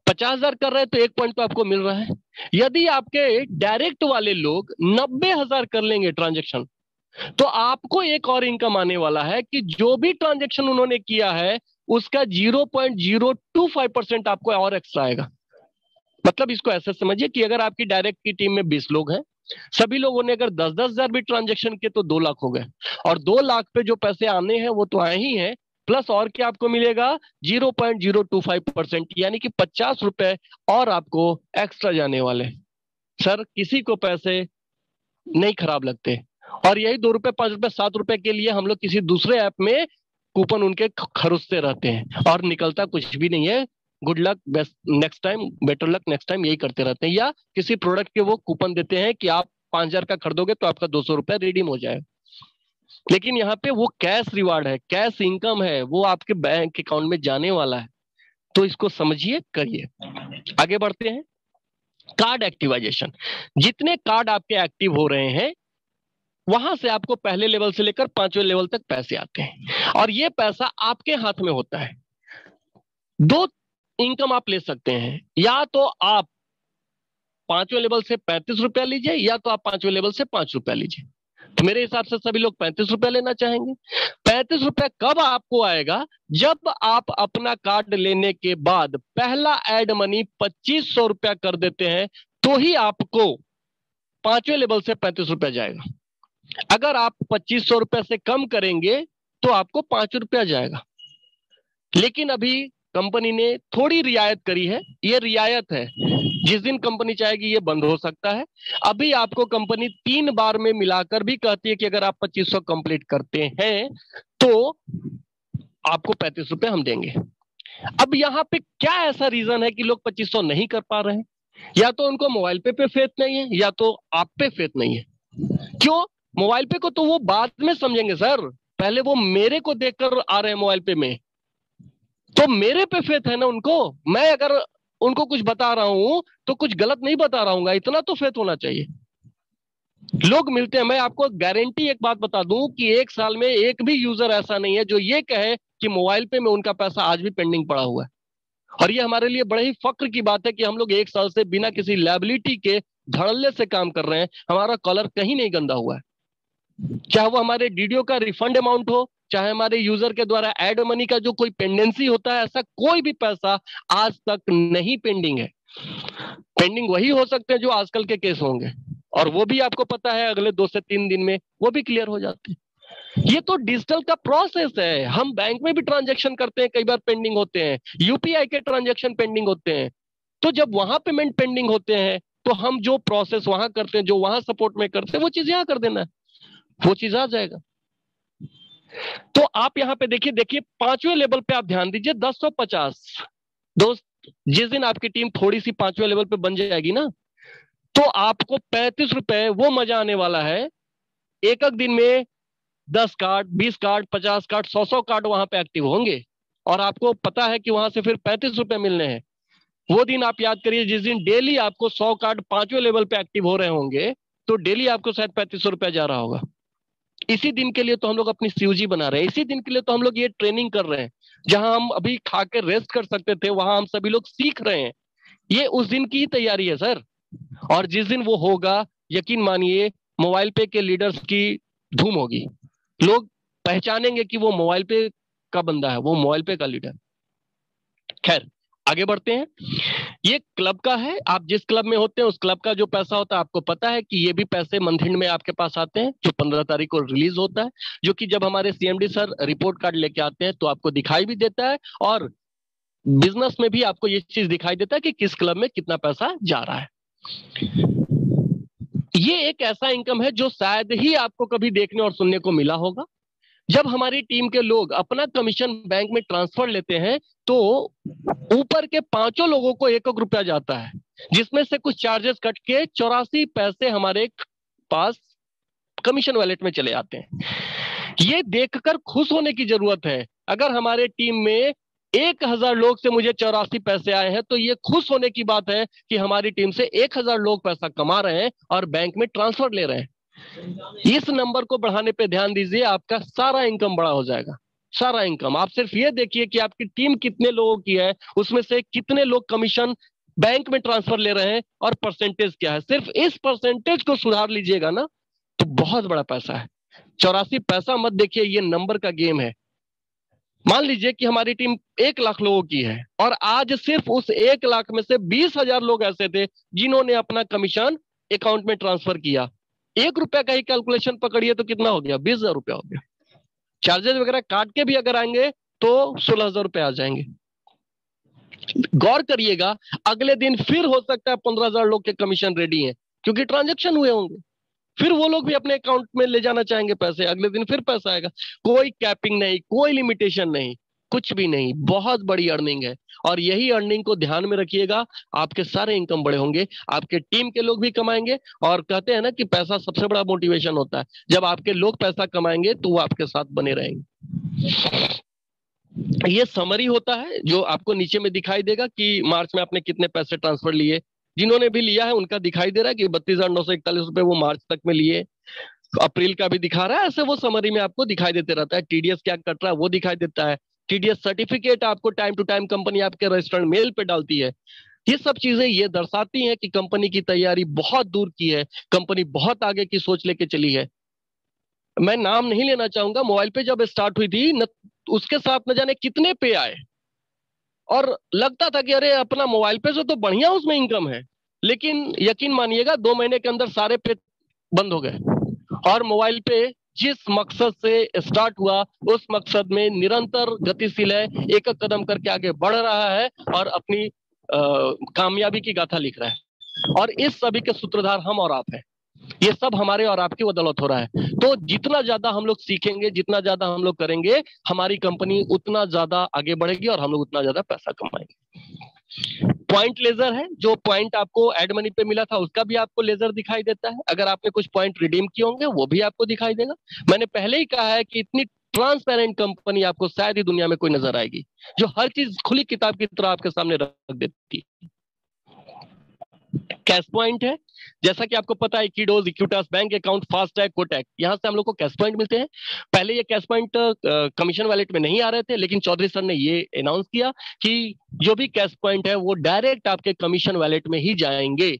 50,000 कर रहे हैं तो 1 पॉइंट तो आपको मिल रहा है। यदि आपके डायरेक्ट वाले लोग 90,000 कर लेंगे ट्रांजेक्शन तो आपको एक और इनकम आने वाला है कि जो भी ट्रांजेक्शन उन्होंने किया है उसका 0.025% आपको और एक्स्ट्रा आएगा। मतलब इसको ऐसे समझिए कि अगर आपकी डायरेक्ट की टीम में 20 लोग हैं, सभी लोगों ने अगर 10-10 हजार भी ट्रांजेक्शन किए तो 2 लाख हो गए, और 2 लाख पे जो पैसे आने हैं वो तो आए ही हैं, प्लस और क्या आपको मिलेगा 0.025%, यानी कि 50 रुपए और आपको एक्स्ट्रा जाने वाले। सर किसी को पैसे नहीं खराब लगते, और यही 2 रुपए 5 रुपए 7 रुपए के लिए हम लोग किसी दूसरे ऐप में कूपन उनके खरीदते रहते हैं और निकलता कुछ भी नहीं है। Good luck, best next time, better luck next time, यही करते रहते हैं। या किसी प्रोडक्ट के वो कूपन देते हैं कि आप 5,000 का खरीदोगे तो आपका 200 रुपया रिडीम हो जाए। लेकिन यहाँ पे वो कैश रिवार्ड है, कैश इनकम है, वो आपके बैंक अकाउंट में जाने वाला है। तो इसको समझिए, करिए। आगे बढ़ते हैं। कार्ड एक्टिवाइजेशन। जितने कार्ड आपके एक्टिव हो रहे हैं वहां से आपको पहले लेवल से लेकर 5वें लेवल तक पैसे आते हैं, और ये पैसा आपके हाथ में होता है। दो इनकम आप ले सकते हैं, या तो आप 5वें लेवल से 35 रुपया लीजिए, या तो आप 5वें लेवल से 5 रुपया लीजिए। तो मेरे हिसाब से सभी लोग 35 रुपया लेना चाहेंगे। 35 रुपया कब आपको आएगा? जब आप अपना कार्ड लेने के बाद पहला एड मनी 2500 रुपया कर देते हैं, तो ही आपको 5वें लेवल से 35 रुपया जाएगा। अगर आप 2500 रुपए से कम करेंगे तो आपको 5 रुपया जाएगा। लेकिन अभी कंपनी ने थोड़ी रियायत करी है, ये रियायत है, जिस दिन कंपनी चाहेगी ये बंद हो सकता है। अभी आपको कंपनी 3 बार में मिलाकर भी कहती है कि अगर आप 2500 कंप्लीट करते हैं तो आपको 35 रुपए हम देंगे। अब यहाँ पे क्या ऐसा रीजन है कि लोग 2500 नहीं कर पा रहे हैं? या तो उनको मोबाइल पे फेथ नहीं है, या तो आप पे फेथ नहीं है। क्यों? मोबाइल पे को तो वो बाद में समझेंगे सर, पहले वो मेरे को देखकर आ रहे हैं मोबाइल पे में, तो मेरे पे फेथ है ना उनको। मैं अगर उनको कुछ बता रहा हूं तो कुछ गलत नहीं बता रहा हूँ, इतना तो फेथ होना चाहिए। लोग मिलते हैं, मैं आपको गारंटी एक बात बता दूं कि 1 साल में एक भी यूजर ऐसा नहीं है जो ये कहे कि मोबाइल पे में उनका पैसा आज भी पेंडिंग पड़ा हुआ है। और ये हमारे लिए बड़े ही फक्र की बात है कि हम लोग 1 साल से बिना किसी लायबिलिटी के धड़ल्ले से काम कर रहे हैं, हमारा कॉलर कहीं नहीं गंदा हुआ है। चाहे वो हमारे डीडीओ का रिफंड अमाउंट हो, चाहे हमारे यूजर के द्वारा एड मनी का जो कोई पेंडेंसी होता है, ऐसा कोई भी पैसा आज तक नहीं पेंडिंग है। पेंडिंग वही हो सकते हैं जो आजकल के केस होंगे, और वो भी आपको पता है अगले 2 से 3 दिन में वो भी क्लियर हो जाते हैं। ये तो डिजिटल का प्रोसेस है। हम बैंक में भी ट्रांजैक्शन करते हैं, कई बार पेंडिंग होते हैं, यूपीआई के ट्रांजैक्शन पेंडिंग होते हैं। तो जब वहां पेमेंट पेंडिंग होते हैं तो हम जो प्रोसेस वहां करते हैं, जो वहां सपोर्ट में करते हैं, वो चीज यहां कर देना है, वो चीज आ जाएगा। तो आप यहां पे देखिए 5वें लेवल पे आप ध्यान दीजिए, 1050। दोस्त, जिस दिन आपकी टीम थोड़ी सी 5वें लेवल पे बन जाएगी ना, तो आपको 35 रुपए वो मजा आने वाला है। एक एक दिन में 10 कार्ड, 20 कार्ड, 50 कार्ड, 100 कार्ड वहां पे एक्टिव होंगे, और आपको पता है कि वहां से फिर 35 रुपए मिलने हैं। वो दिन आप याद करिए जिस दिन डेली आपको 100 कार्ड 5वें लेवल पे एक्टिव हो रहे होंगे, तो डेली आपको शायद 3500 रुपया जा रहा होगा। इसी दिन के लिए तो हम लोग अपनी सीयूजी बना रहे हैं, इसी दिन के लिए तो हम लोग ये ट्रेनिंग कर रहे हैं। जहां हम अभी खा के रेस्ट कर सकते थे, वहां हम सभी लोग सीख रहे हैं। ये उस दिन की ही तैयारी है सर। और जिस दिन वो होगा, यकीन मानिए मोबाइल पे के लीडर्स की धूम होगी। लोग पहचानेंगे कि वो मोबाइल पे का बंदा है, वो मोबाइल पे का लीडर। खैर, आगे बढ़ते हैं। ये क्लब का है, आप जिस क्लब में होते हैं उस क्लब का जो पैसा होता है, आपको पता है कि ये भी पैसे मंथ एंड में आपके पास आते हैं, जो 15 तारीख को रिलीज होता है, जो कि जब हमारे सीएमडी सर रिपोर्ट कार्ड लेके आते हैं तो आपको दिखाई भी देता है, और बिजनेस में भी आपको ये चीज दिखाई देता है कि किस क्लब में कितना पैसा जा रहा है। ये एक ऐसा इनकम है जो शायद ही आपको कभी देखने और सुनने को मिला होगा। जब हमारी टीम के लोग अपना कमीशन बैंक में ट्रांसफर लेते हैं तो ऊपर के 5 लोगों को 1 रुपया जाता है, जिसमें से कुछ चार्जेस कट के 84 पैसे हमारे पास कमीशन वॉलेट में चले आते हैं। ये देखकर खुश होने की जरूरत है। अगर हमारे टीम में 1000 लोग से मुझे 84 पैसे आए हैं, तो ये खुश होने की बात है कि हमारी टीम से 1000 लोग पैसा कमा रहे हैं और बैंक में ट्रांसफर ले रहे हैं। इस नंबर को बढ़ाने पे ध्यान दीजिए, आपका सारा इनकम बड़ा हो जाएगा, सारा इनकम। आप सिर्फ ये देखिए कि आपकी टीम कितने लोगों की है, उसमें से कितने लोग कमीशन बैंक में ट्रांसफर ले रहे हैं और परसेंटेज क्या है। सिर्फ इस परसेंटेज को सुधार लीजिएगा ना, तो बहुत बड़ा पैसा है। 84 पैसा मत देखिए, ये नंबर का गेम है। मान लीजिए कि हमारी टीम 1 लाख लोगों की है, और आज सिर्फ उस 1 लाख में से 20,000 लोग ऐसे थे जिन्होंने अपना कमीशन अकाउंट में ट्रांसफर किया। 1 रुपया का ही कैलकुलेशन पकड़िए तो कितना हो गया, 20,000 रुपया हो गया। चार्जेस वगैरह काट के भी अगर आएंगे तो 16,000 रुपये आ जाएंगे। गौर करिएगा, अगले दिन फिर हो सकता है 15,000 लोग के कमीशन रेडी हैं, क्योंकि ट्रांजेक्शन हुए होंगे। फिर वो लोग भी अपने अकाउंट में ले जाना चाहेंगे पैसे, अगले दिन फिर पैसा आएगा। कोई कैपिंग नहीं, कोई लिमिटेशन नहीं, कुछ भी नहीं। बहुत बड़ी अर्निंग है, और यही अर्निंग को ध्यान में रखिएगा। आपके सारे इनकम बड़े होंगे, आपके टीम के लोग भी कमाएंगे। और कहते हैं ना कि पैसा सबसे बड़ा मोटिवेशन होता है। जब आपके लोग पैसा कमाएंगे तो वो आपके साथ बने रहेंगे। ये समरी होता है जो आपको नीचे में दिखाई देगा कि मार्च में आपने कितने पैसे ट्रांसफर लिए। जिन्होंने भी लिया है उनका दिखाई दे रहा है कि 32,941 रुपए वो मार्च तक में लिए। अप्रैल का भी दिखा रहा है। ऐसे वो समरी में आपको दिखाई देते रहता है। टीडीएस क्या कट रहा है वो दिखाई देता है। टीडीएस सर्टिफिकेट आपको टाइम टू टाइम कंपनी आपके रजिस्टर्ड मेल पे डालती है। ये सब चीजें ये दर्शाती हैं कि कंपनी की तैयारी बहुत दूर की है, कंपनी बहुत आगे की सोच लेके चली है। मैं नाम नहीं लेना चाहूंगा, मोबाइल पे जब स्टार्ट हुई थी न, उसके साथ न जाने कितने पे आए, और लगता था कि अरे अपना मोबाइल पे से तो बढ़िया उसमें इनकम है। लेकिन यकीन मानिएगा 2 महीने के अंदर सारे पे बंद हो गए। और मोबाइल पे जिस मकसद से स्टार्ट हुआ उस मकसद में निरंतर गतिशील है, एक एक कदम करके आगे बढ़ रहा है और अपनी कामयाबी की गाथा लिख रहा है। और इस सभी के सूत्रधार हम और आप हैं। ये सब हमारे और आपकी बदौलत हो रहा है। तो जितना ज्यादा हम लोग सीखेंगे, जितना ज्यादा हम लोग करेंगे, हमारी कंपनी उतना ज्यादा आगे बढ़ेगी और हम लोग उतना ज्यादा पैसा कमाएंगे। पॉइंट लेजर है, जो पॉइंट आपको एड मनी पे मिला था उसका भी आपको लेजर दिखाई देता है। अगर आपने कुछ पॉइंट रिडीम किए होंगे वो भी आपको दिखाई देगा। मैंने पहले ही कहा है कि इतनी ट्रांसपेरेंट कंपनी आपको शायद ही दुनिया में कोई नजर आएगी, जो हर चीज खुली किताब की तरह आपके सामने रख देती है। कैश पॉइंट है, जैसा कि आपको पता है, इक्विडोज, Equitas bank account, fastag, Kotak, यहां से हम लोग को कैश पॉइंट मिलते हैं। पहले ये कैश पॉइंट कमीशन वैलेट में नहीं आ रहे थे, लेकिन चौधरी सर ने ये अनाउंस किया कि जो भी कैश पॉइंट है वो डायरेक्ट आपके कमीशन वैलेट में ही जाएंगे।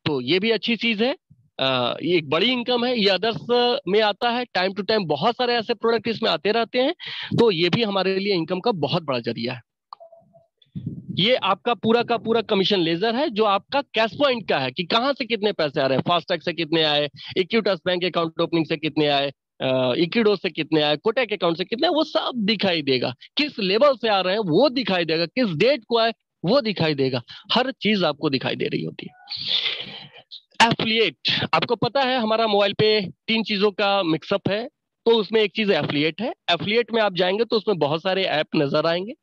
तो ये भी अच्छी चीज है। ये एक बड़ी इनकम है। ये अदर्स में आता है, टाइम टू टाइम बहुत सारे ऐसे प्रोडक्ट इसमें आते रहते हैं। तो ये भी हमारे लिए इनकम का बहुत बड़ा जरिया है। ये आपका पूरा का पूरा कमीशन लेजर है, जो आपका कैश पॉइंट का है कि कहां से कितने पैसे आ रहे हैं। फास्टैग से कितने आए, इक्विटास बैंक अकाउंट ओपनिंग से कितने आए, इक्विडो से कितने आए, कोटक अकाउंट से कितने, वो सब दिखाई देगा। किस लेवल से आ रहे हैं वो दिखाई देगा, किस डेट को आए वो दिखाई देगा। हर चीज आपको दिखाई दे रही होती है। एफिलिएट, आपको पता है हमारा मोबाइल पे 3 चीजों का मिक्सअप है, तो उसमें एक चीज एफिलिएट है। एफिलिएट में आप जाएंगे तो उसमें बहुत सारे ऐप नजर आएंगे।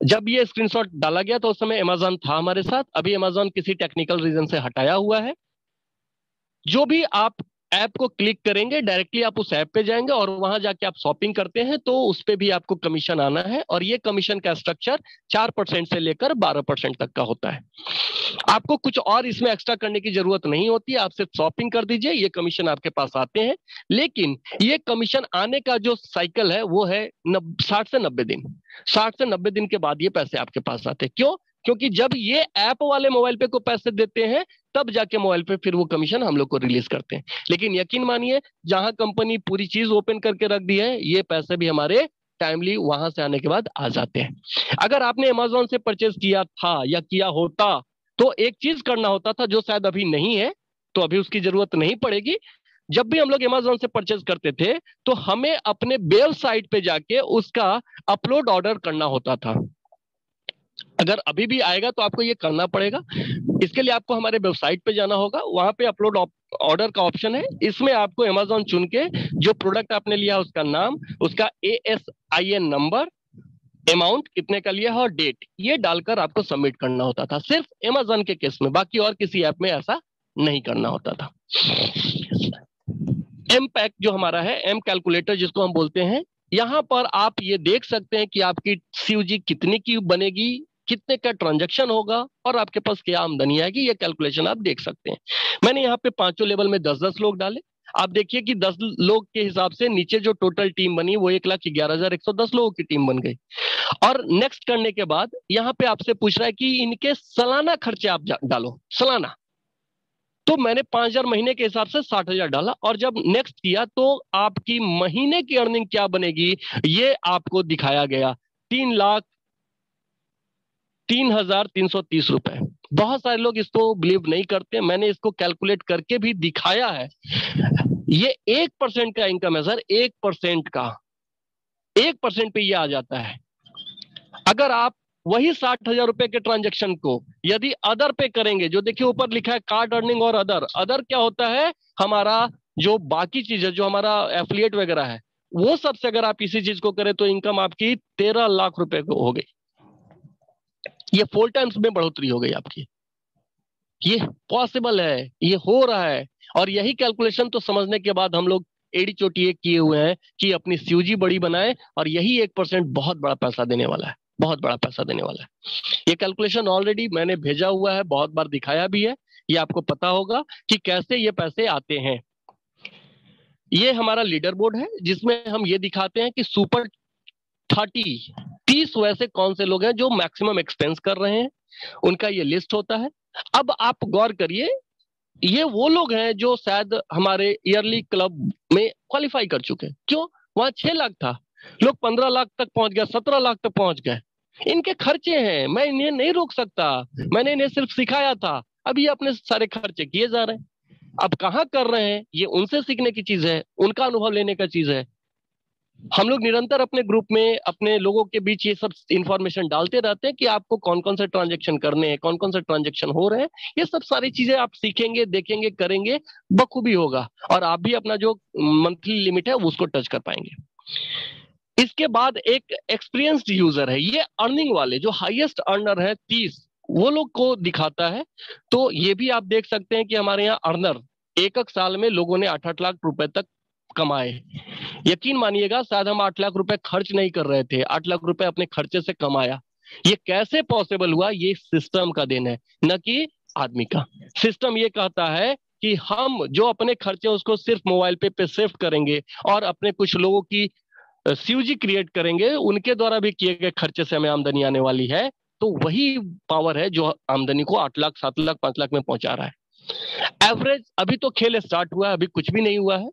जब ये स्क्रीनशॉट डाला गया तो उस समय अमेजॉन था हमारे साथ, अभी अमेजॉन किसी टेक्निकल रीजन से हटाया हुआ है। जो भी आप ऐप को क्लिक करेंगे डायरेक्टली आप उस ऐप पे जाएंगे और वहां जाके आप शॉपिंग करते हैं तो उस पे भी आपको कमीशन आना है। और ये कमीशन का स्ट्रक्चर 4% से लेकर 12% तक का होता है। आपको कुछ और इसमें एक्स्ट्रा करने की जरूरत नहीं होती, आप सिर्फ शॉपिंग कर दीजिए, ये कमीशन आपके पास आते हैं। लेकिन ये कमीशन आने का जो साइकिल है वो है 60 से 90 दिन। 60 से 90 दिन के बाद ये पैसे आपके पास आते हैं। क्यों? क्योंकि जब ये ऐप वाले मोबाइल पे को पैसे देते हैं तब जाके मोबाइल पे फिर वो कमीशन हम लोग को रिलीज करते हैं। लेकिन यकीन मानिए, जहां कंपनी पूरी चीज ओपन करके रख दी है, ये पैसे भी हमारे टाइमली वहां से आने के बाद आ जाते हैं। अगर आपने अमेजोन से परचेज किया था या किया होता तो एक चीज करना होता था जो शायद अभी नहीं है, तो अभी उसकी जरूरत नहीं पड़ेगी। जब भी हम लोग अमेजोन से परचेज करते थे तो हमें अपने वेबसाइट पे जाके उसका अपलोड ऑर्डर करना होता था। अगर अभी भी आएगा तो आपको ये करना पड़ेगा। इसके लिए आपको हमारे वेबसाइट पे जाना होगा, वहां पे अपलोड ऑर्डर का ऑप्शन है। इसमें आपको अमेजोन चुन के जो प्रोडक्ट आपने लिया उसका नाम, उसका ASIN नंबर, अमाउंट कितने का लिया है और डेट, ये डालकर आपको सबमिट करना होता था। सिर्फ अमेजोन के केस में, बाकी और किसी ऐप में ऐसा नहीं करना होता था। एम पैक जो हमारा है, एम कैलकुलेटर जिसको हम बोलते हैं, यहां पर आप ये देख सकते हैं कि आपकी COG कितनी की बनेगी, कितने का ट्रांजैक्शन होगा और आपके पास क्या आमदनी आएगी। ये कैलकुलेशन आप देख सकते हैं। मैंने यहाँ पे 5 लेवल में 10-10 लोग डाले। आप देखिए कि 10 लोग के हिसाब से नीचे जो टोटल टीम बनी वो 1,11,110 लोगों की टीम बन गई। और नेक्स्ट करने के बाद यहाँ पे आपसे पूछ रहा है कि इनके सालाना खर्चे आप डालो, सालाना। तो मैंने 5,000 महीने के हिसाब से 60,000 डाला, और जब नेक्स्ट किया तो आपकी महीने की अर्निंग क्या बनेगी ये आपको दिखाया गया, 3,03,330 रुपए। बहुत सारे लोग इसको बिलीव नहीं करते, मैंने इसको कैलकुलेट करके भी दिखाया है। ये 1% का इनकम है सर, 1% का, 1% पे ये आ जाता है। अगर आप वही 60,000 रुपए के ट्रांजेक्शन को यदि अदर पे करेंगे, जो देखिए ऊपर लिखा है कार्ड अर्निंग और अदर, अदर क्या होता है, हमारा जो बाकी चीज है, जो हमारा एफिलिएट वगैरह है, वो सबसे अगर आप इसी चीज को करें तो इनकम आपकी 13 लाख रुपए को हो गई। ये 4 टाइम्स में बढ़ोतरी हो गई आपकी। ये पॉसिबल है, ये हो रहा है। और यही कैलकुलेशन तो समझने के बाद हम लोग एड़ी चोटी एक किए हुए हैं कि अपनी सीयूजी बड़ी बनाए, और यही 1% बहुत बड़ा पैसा देने वाला है, बहुत बड़ा पैसा देने वाला है। ये कैलकुलेशन ऑलरेडी मैंने भेजा हुआ है, बहुत बार दिखाया भी है, ये आपको पता होगा कि कैसे ये पैसे आते हैं। ये हमारा लीडर बोर्ड है, जिसमें हम ये दिखाते हैं कि सुपर 30 30 वैसे कौन से लोग हैं जो मैक्सिमम एक्सपेंस कर रहे हैं, उनका ये लिस्ट होता है। अब आप गौर करिए, ये वो लोग हैं जो शायद हमारे ईयरली क्लब में क्वालिफाई कर चुके हैं। क्यों? वहां 6 लाख था, लोग 15 लाख तक पहुंच गए, 17 लाख तक पहुंच गए। इनके खर्चे हैं, मैं इन्हें नहीं रोक सकता, मैंने इन्हें सिर्फ सिखाया था, अब ये अपने सारे खर्चे किए जा रहे हैं। अब कहाँ कर रहे हैं, ये उनसे सीखने की चीज है, उनका अनुभव लेने का चीज है। हम लोग निरंतर अपने ग्रुप में अपने लोगों के बीच ये सब इंफॉर्मेशन डालते रहते हैं कि आपको कौन कौन से ट्रांजेक्शन करने हैं, कौन कौन से ट्रांजेक्शन हो रहे हैं। ये सब सारी चीजें आप सीखेंगे, देखेंगे, करेंगे, बखूबी होगा, और आप भी अपना जो मंथली लिमिट है उसको टच कर पाएंगे। इसके बाद एक एक्सपीरियंस्ड यूजर है, ये अर्निंग वाले जो हाईएस्ट अर्नर है 30, वो लोग को दिखाता है। तो ये भी आप देख सकते हैं कि हमारे यहाँ अर्नर एक एक साल में लोगों ने 8-8 लाख रुपए तक कमाए। यकीन मानिएगा, शायद हम 8 लाख रुपए खर्च नहीं कर रहे थे, 8 लाख रुपए अपने खर्चे से कमाया। ये कैसे पॉसिबल हुआ? ये सिस्टम का देन है, न कि आदमी का। सिस्टम ये कहता है कि हम जो अपने खर्चे उसको सिर्फ मोबाइल पे शिफ्ट करेंगे, और अपने कुछ लोगों की सीयूजी क्रिएट करेंगे, उनके द्वारा भी किए गए खर्चे से हमें आमदनी आने वाली है। तो वही पावर है जो आमदनी को 8 लाख, 7 लाख, 5 लाख में पहुंचा रहा है। एवरेज अभी तो खेल स्टार्ट हुआ है, अभी कुछ भी नहीं हुआ है।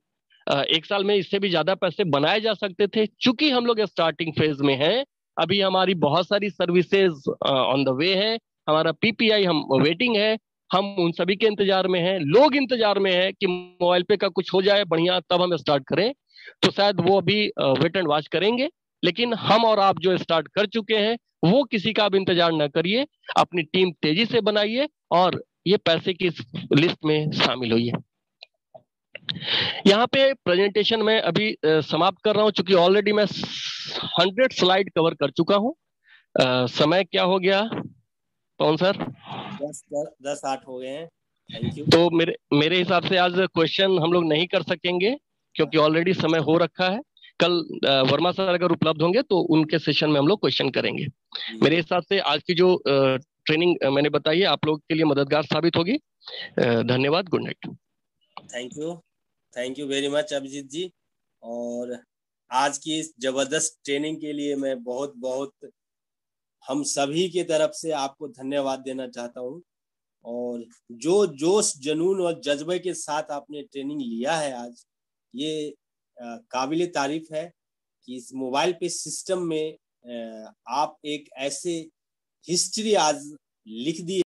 एक साल में इससे भी ज्यादा पैसे बनाए जा सकते थे, चूंकि हम लोग स्टार्टिंग फेज में हैं। अभी हमारी बहुत सारी सर्विसेज ऑन द वे है, हमारा पीपीआई हम वेटिंग है, हम उन सभी के इंतजार में हैं, लोग इंतजार में हैं कि मोबाइल पे का कुछ हो जाए बढ़िया, तब हम स्टार्ट करें। तो शायद वो अभी वेट एंड वॉच करेंगे, लेकिन हम और आप जो स्टार्ट कर चुके हैं वो किसी का अब इंतजार न करिए, अपनी टीम तेजी से बनाइए और ये पैसे की लिस्ट में शामिल होइए। यहाँ पे प्रेजेंटेशन में अभी समाप्त कर रहा हूँ, चूंकि ऑलरेडी मैं 100 स्लाइड कवर कर चुका हूँ। समय क्या हो गया पवन सर? 10-8 हो गए हैं। Thank you. तो मेरे हिसाब से आज क्वेश्चन हम लोग नहीं कर सकेंगे, क्योंकि ऑलरेडी समय हो रखा है। कल वर्मा सर अगर उपलब्ध होंगे तो उनके सेशन में हम लोग क्वेश्चन करेंगे। मेरे हिसाब से आज की जो ट्रेनिंग मैंने बताई है आप लोग के लिए मददगार साबित होगी। धन्यवाद, good night. Thank you very much Abhijit ji. और आज की इस जबरदस्त ट्रेनिंग के लिए मैं बहुत बहुत हम सभी के तरफ से आपको धन्यवाद देना चाहता हूँ। और जो जोश, जुनून और जज्बे के साथ आपने ट्रेनिंग लिया है आज, ये काबिल तारीफ है कि इस मोबाइल पे सिस्टम में आप एक ऐसे हिस्ट्री आज लिख दी